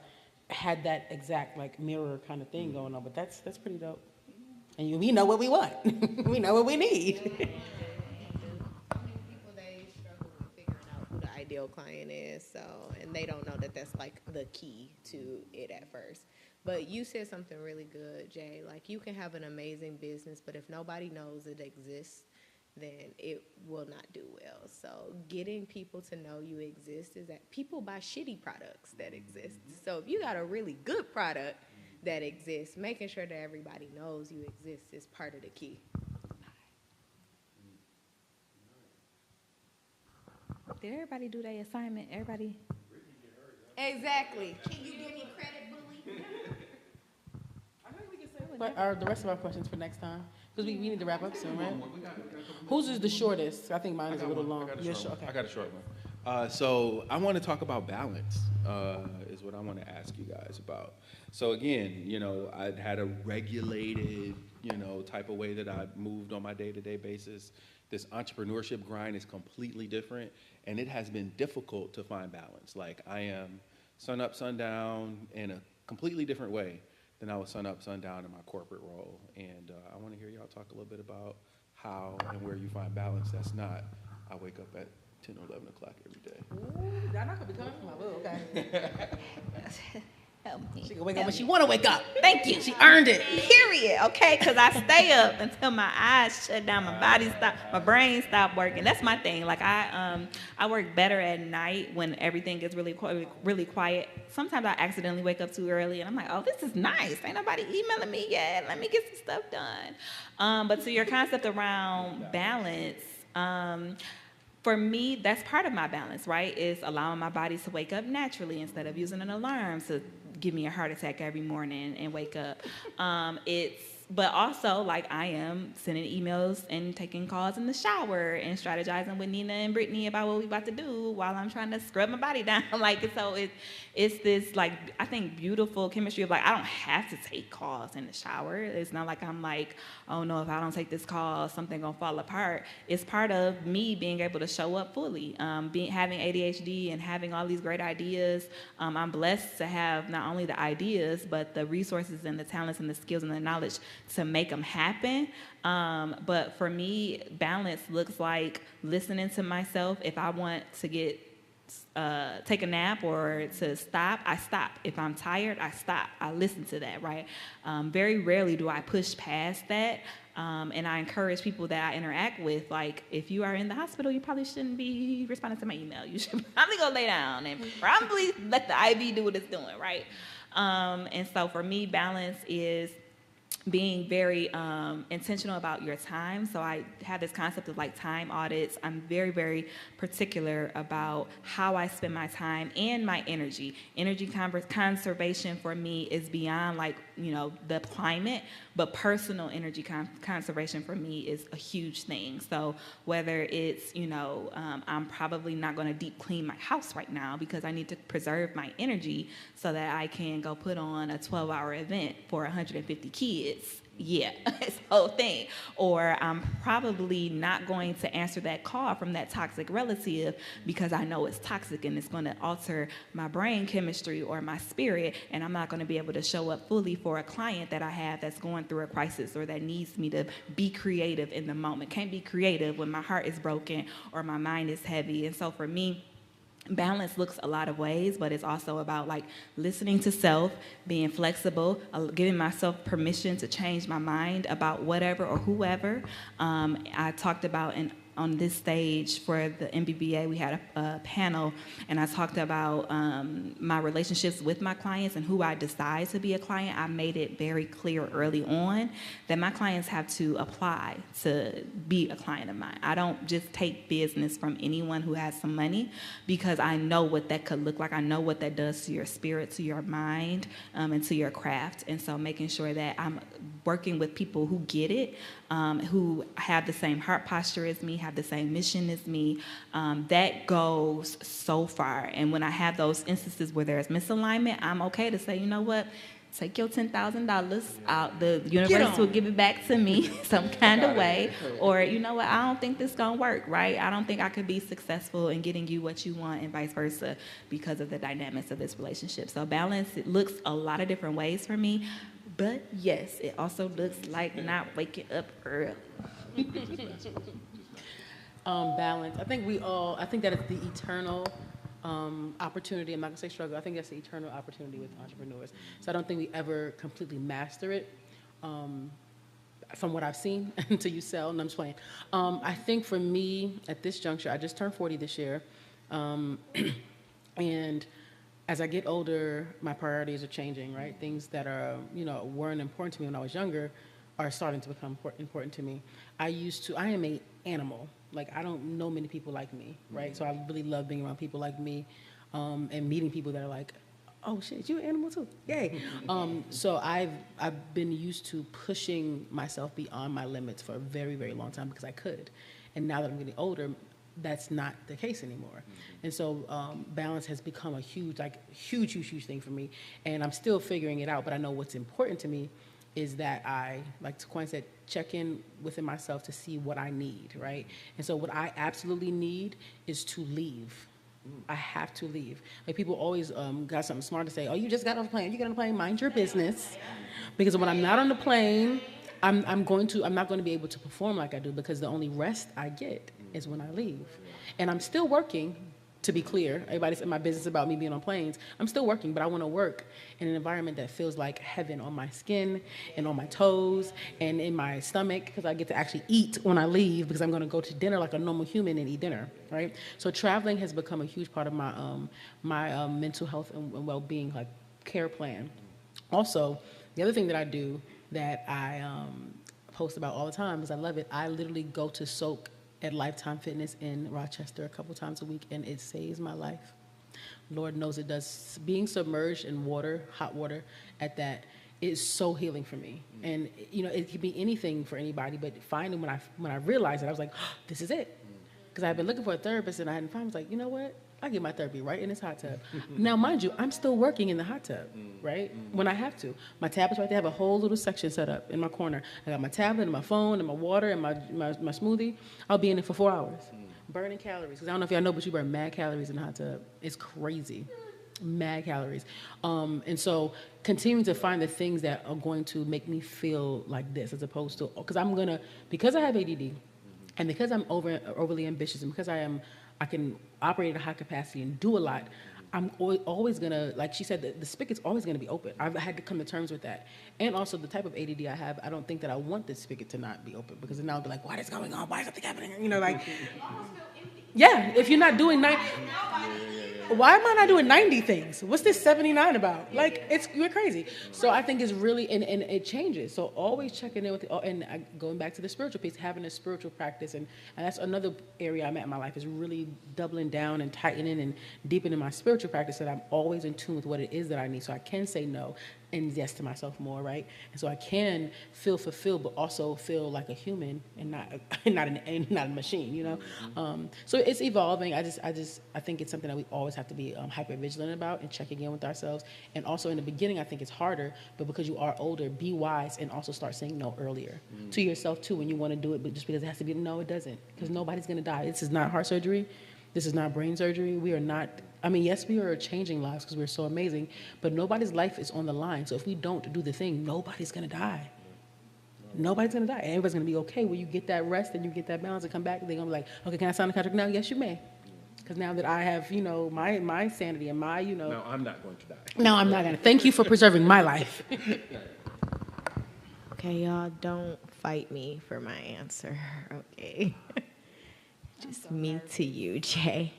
had that exact like mirror kind of thing going on. But that's pretty dope. And we know what we want. We know what we need. People, they struggle with figuring out who the ideal client is, so, and they don't know that that's like the key to it at first. But you said something really good, Jay. Like, you can have an amazing business, but if nobody knows it exists, then it will not do well. So getting people to know you exist is that people buy shitty products that exist. So if you got a really good product that exists, making sure that everybody knows you exist is part of the key. Did everybody do their assignment? Everybody? Exactly. Can you give me credit, bully? What are the rest of our questions for next time? Because we need to wrap up soon, right? Whose is the shortest? I think mine is a little long. I got a short one. So I want to talk about balance, is what I want to ask you guys about. So again, I had a regulated, type of way that I moved on my day-to-day basis. This entrepreneurship grind is completely different, and it has been difficult to find balance. Like, I am sun up, sundown in a completely different way than I was sun up, sundown in my corporate role. And I want to hear y'all talk a little bit about how and where you find balance. That's not, I wake up at 10 or 11 o'clock every day. Ooh, I'm not going to be coming from my boo, okay? Help me. She can wake up when she want to wake up. Thank you. She earned it. Period. Okay, because I stay up until my eyes shut down, my body stop, my brain stop working. That's my thing. Like, I work better at night when everything gets really quiet. Sometimes I accidentally wake up too early, and I'm like, oh, this is nice. Ain't nobody emailing me yet. Let me get some stuff done. But to your concept around balance, for me, that's part of my balance, right? Is allowing my body to wake up naturally instead of using an alarm to give me a heart attack every morning and wake up. But also, like, I am sending emails and taking calls in the shower and strategizing with Nina and Britney about what we about to do while I'm trying to scrub my body down. Like, so it's this, like, I think beautiful chemistry of, like, I don't have to take calls in the shower. It's not like I'm like, oh no, if I don't take this call, something gonna fall apart. It's part of me being able to show up fully. Having ADHD and having all these great ideas, I'm blessed to have not only the ideas, but the resources and the talents and the skills and the knowledge to make them happen. But for me, balance looks like listening to myself. If I want to take a nap or to stop, I stop. If I'm tired, I stop. I listen to that, right? Very rarely do I push past that. And I encourage people that I interact with, like, if you are in the hospital, you probably shouldn't be responding to my email. You should probably go lay down and probably let the IV do what it's doing, right? And so for me, balance is being very intentional about your time. So I have this concept of like time audits. I'm very, very particular about how I spend my time and my energy. Energy conservation for me is beyond like, the climate, but personal energy conservation for me is a huge thing. So whether it's, I'm probably not going to deep clean my house right now because I need to preserve my energy so that I can go put on a 12-hour event for 150 kids. Yeah, it's the whole thing. Or I'm probably not going to answer that call from that toxic relative because I know it's toxic and it's going to alter my brain chemistry or my spirit, and I'm not going to be able to show up fully for a client that I have that's going through a crisis or that needs me to be creative in the moment. Can't be creative when my heart is broken or my mind is heavy. And so for me, balance looks a lot of ways, but it's also about like listening to self, being flexible, giving myself permission to change my mind about whatever or whoever. I talked about on this stage for the MBBA, we had a panel, and I talked about my relationships with my clients and who I decide to be a client. I made it very clear early on that my clients have to apply to be a client of mine. I don't just take business from anyone who has some money because I know what that could look like. I know what that does to your spirit, to your mind, and to your craft. And so making sure that I'm working with people who get it, who have the same heart posture as me, have the same mission as me, that goes so far. And when I have those instances where there's misalignment, I'm okay to say, you know what, take your $10,000 out. The universe will give it back to me some kind of way. Or, you know what, I don't think this gonna work, right? I don't think I could be successful in getting you what you want and vice versa because of the dynamics of this relationship. So balance, it looks a lot of different ways for me. But yes, it also looks like not waking up early. Balance. I think that it's the eternal opportunity. I'm not gonna say struggle. I think that's the eternal opportunity with entrepreneurs. So I don't think we ever completely master it. From what I've seen until you sell, and I'm just playing. I think for me at this juncture, I just turned 40 this year, and as I get older, my priorities are changing. Right, things that are weren't important to me when I was younger are starting to become important to me. I am a animal. Like, I don't know many people like me, right? So I really love being around people like me, and meeting people that are like, oh shit, you an animal too, yay. So I've been used to pushing myself beyond my limits for a very, very long time because I could. And now that I'm getting older, that's not the case anymore. And so balance has become a huge thing for me. And I'm still figuring it out, but I know what's important to me is that I, like TeQuion said, check in within myself to see what I need, right? And so what I absolutely need is to leave. I have to leave. Like, people always got something smart to say, oh, you just got off the plane. You got on the plane, mind your business. Because when I'm not on the plane, I'm not going to be able to perform like I do, because the only rest I get is when I leave. And I'm still working, to be clear. Everybody's in my business about me being on planes. I'm still working, but I want to work in an environment that feels like heaven on my skin and on my toes and in my stomach, because I get to actually eat when I leave, because I'm going to go to dinner like a normal human and eat dinner, right? So traveling has become a huge part of my mental health and well-being, like, care plan. Also, the other thing that I do that I post about all the time, because I love it, I literally go to soak at Lifetime Fitness in Rochester a couple times a week, and it saves my life. Lord knows it does. Being submerged in water, hot water, at that is so healing for me. And it could be anything for anybody, but finally when I realized it, I was like, oh, this is it. Because I've been looking for a therapist and I hadn't found. I was like, you know what? I get my therapy right in this hot tub. Now, mind you, I'm still working in the hot tub, right? When I have to. My tablet's right there. I have a whole little section set up in my corner. I got my tablet and my phone and my water and my smoothie. I'll be in it for 4 hours, burning calories. Because I don't know if y'all know, but you burn mad calories in the hot tub. It's crazy. Mad calories. And so continuing to find the things that are going to make me feel like this, as opposed to, because I have ADD, and because I'm overly ambitious, and because I can operate at a high capacity and do a lot, I'm always gonna, like she said, the spigot's always gonna be open. I've had to come to terms with that. And also the type of ADD I have, I don't think that I want the spigot to not be open, because then I'll be like, what is going on? Why is something happening? Yeah, if you're not doing why am I not doing 90 things? What's this 79 about? Like, you're crazy. So I think it's really, and it changes. So always checking in with, and going back to the spiritual piece, having a spiritual practice, and that's another area I'm at in my life, is really doubling down and tightening and deepening my spiritual practice, so that I'm always in tune with what it is that I need, so I can say no and yes to myself more, right? And so I can feel fulfilled, but also feel like a human and not a machine, So it's evolving. I think it's something that we always have to be hyper vigilant about and checking in with ourselves. And also in the beginning, I think it's harder, but because you are older, be wise and also start saying no earlier to yourself too when you want to do it. But just because it has to be, no, it doesn't, because nobody's gonna die. This is not heart surgery. This is not brain surgery. We are not. Yes, we are changing lives because we're so amazing, but nobody's life is on the line. So if we don't do the thing, nobody's going to die. Nobody's going to die. And everybody's going to be okay when you get that rest and you get that balance and come back, they're going to be like, okay, can I sign the contract now? Yes, you may. Because now that I have, my sanity and my, No, I'm not going to die. No, I'm not going to. Thank you for preserving my life. Okay, y'all, don't fight me for my answer, okay? Just me to you, Jay.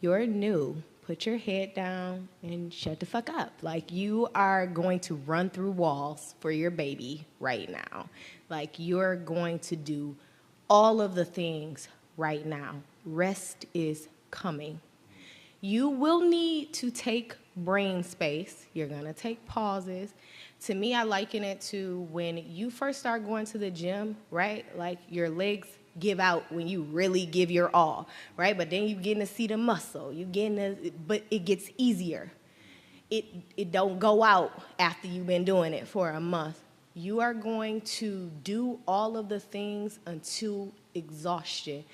You're new. Put your head down and shut the fuck up. Like, you are going to run through walls for your baby right now. Like, you're going to do all of the things right now. Rest is coming. You will need to take brain space. You're going to take pauses. To me, I liken it to when you first start going to the gym, right? Like, your legs give out when you really give your all, right? But then you getting to see the muscle, but it gets easier. it don't go out after you've been doing it for a month. You are going to do all of the things until exhaustion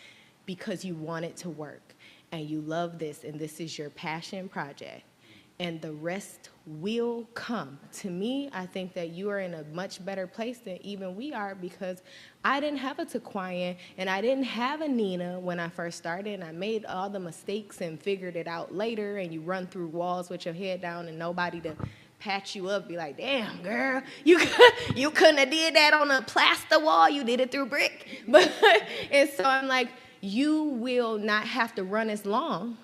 because you want it to work and you love this and this is your passion project. And the rest will come. To me, I think that you are in a much better place than even we are because I didn't have a TeQuion and I didn't have a Nina when I first started. And I made all the mistakes and figured it out later. And you run through walls with your head down and nobody to patch you up, be like, damn, girl, you couldn't have did that on a plaster wall. You did it through brick. And so I'm like, you will not have to run as long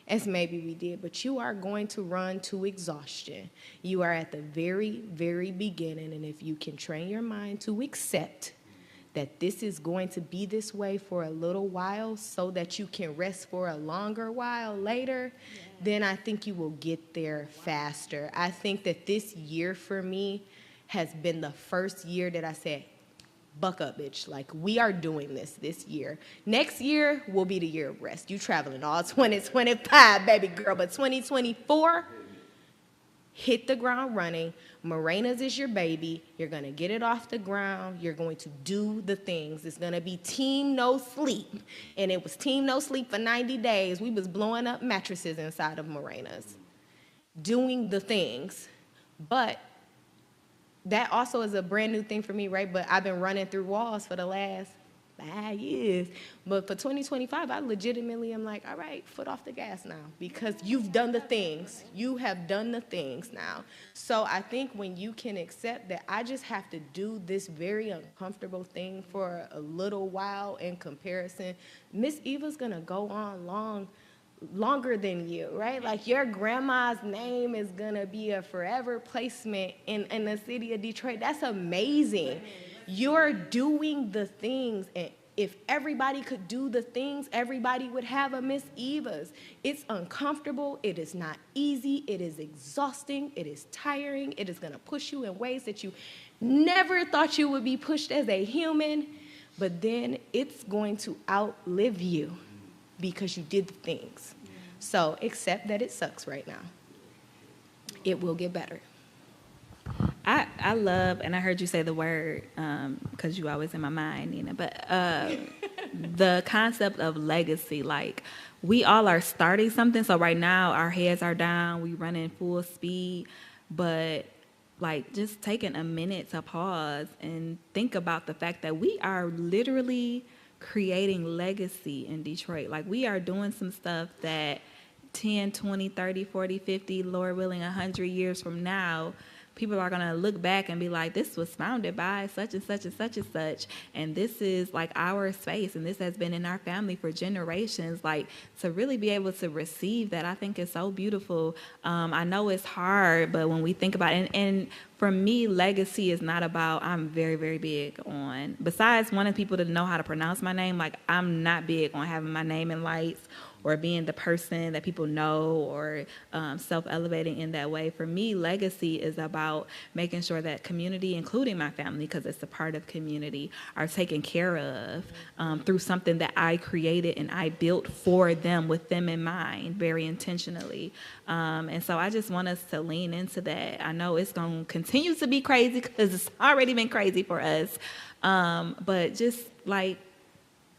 as maybe we did, but you are going to run to exhaustion. You are at the very, very beginning, and if you can train your mind to accept that this is going to be this way for a little while so that you can rest for a longer while later, then I think you will get there faster. I think that this year for me has been the first year that I said, buck up, bitch. Like, we are doing this year. Next year will be the year of rest. You traveling all 2025, baby girl. But 2024, hit the ground running. Morena's is your baby. You're going to get it off the ground. You're going to do the things. It's going to be team no sleep. And it was team no sleep for 90 days. We was blowing up mattresses inside of Morena's, doing the things. But that also is a brand new thing for me, right? But I've been running through walls for the last 5 years. But for 2025, I legitimately am like, all right, foot off the gas now because you've done the things. You have done the things now. So I think when you can accept that I just have to do this very uncomfortable thing for a little while in comparison, Miss Eva's going to go on longer than you, right? Like your grandma's name is gonna be a forever placement in the city of Detroit. That's amazing. You're doing the things, and if everybody could do the things, everybody would have a Miss Eva's. It's uncomfortable, it is not easy, it is exhausting, it is tiring, it is gonna push you in ways that you never thought you would be pushed as a human, but then it's going to outlive you because you did the things. So accept that it sucks right now. It will get better. I love, and I heard you say the word, because you always in my mind, Nina, but the concept of legacy, like we all are starting something. So right now our heads are down, we running full speed, but like just taking a minute to pause and think about the fact that we are literally creating legacy in Detroit. Like we are doing some stuff that 10, 20, 30, 40, 50, Lord willing, 100 years from now, people are going to look back and be like, this was founded by such and such and such and such. And this is like our space. And this has been in our family for generations. Like to really be able to receive that, I think is so beautiful. I know it's hard, but when we think about it, and for me, legacy is not about, I'm very, very big on, besides wanting people to know how to pronounce my name, like I'm not big on having my name in lights or being the person that people know or self-elevating in that way. For me, legacy is about making sure that community, including my family, because it's a part of community, are taken care of through something that I created and I built for them with them in mind very intentionally. And so I just want us to lean into that. I know it's going to continue to be crazy because it's already been crazy for us. But just like,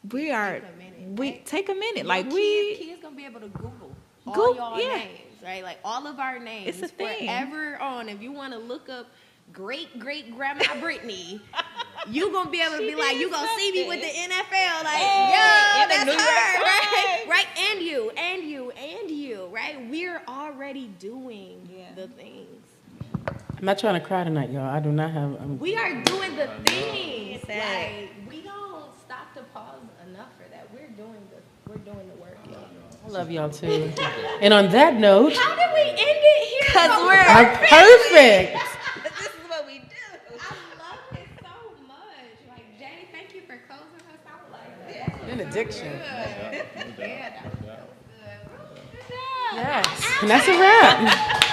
take a minute. Like kids gonna be able to Google all y'all names, right? Like all of our names. It's a thing. Forever on. If you want to look up great grandma Britney, you gonna be able to be like, you gonna see me with the NFL, like, yo, that's her, right? Right, and you, right? We're already doing the things. I'm not trying to cry tonight, y'all. I do not have. We are doing the things. Like we don't stop to pause enough for that. We're doing the work, y'all. I love y'all too. And on that note, How did we end it here? Because we're perfect. this is what we do. I love it so much. Like Jay, thank you for closing us out like that. Benediction. Yeah, that was good. Good job. Yes, and that's a wrap.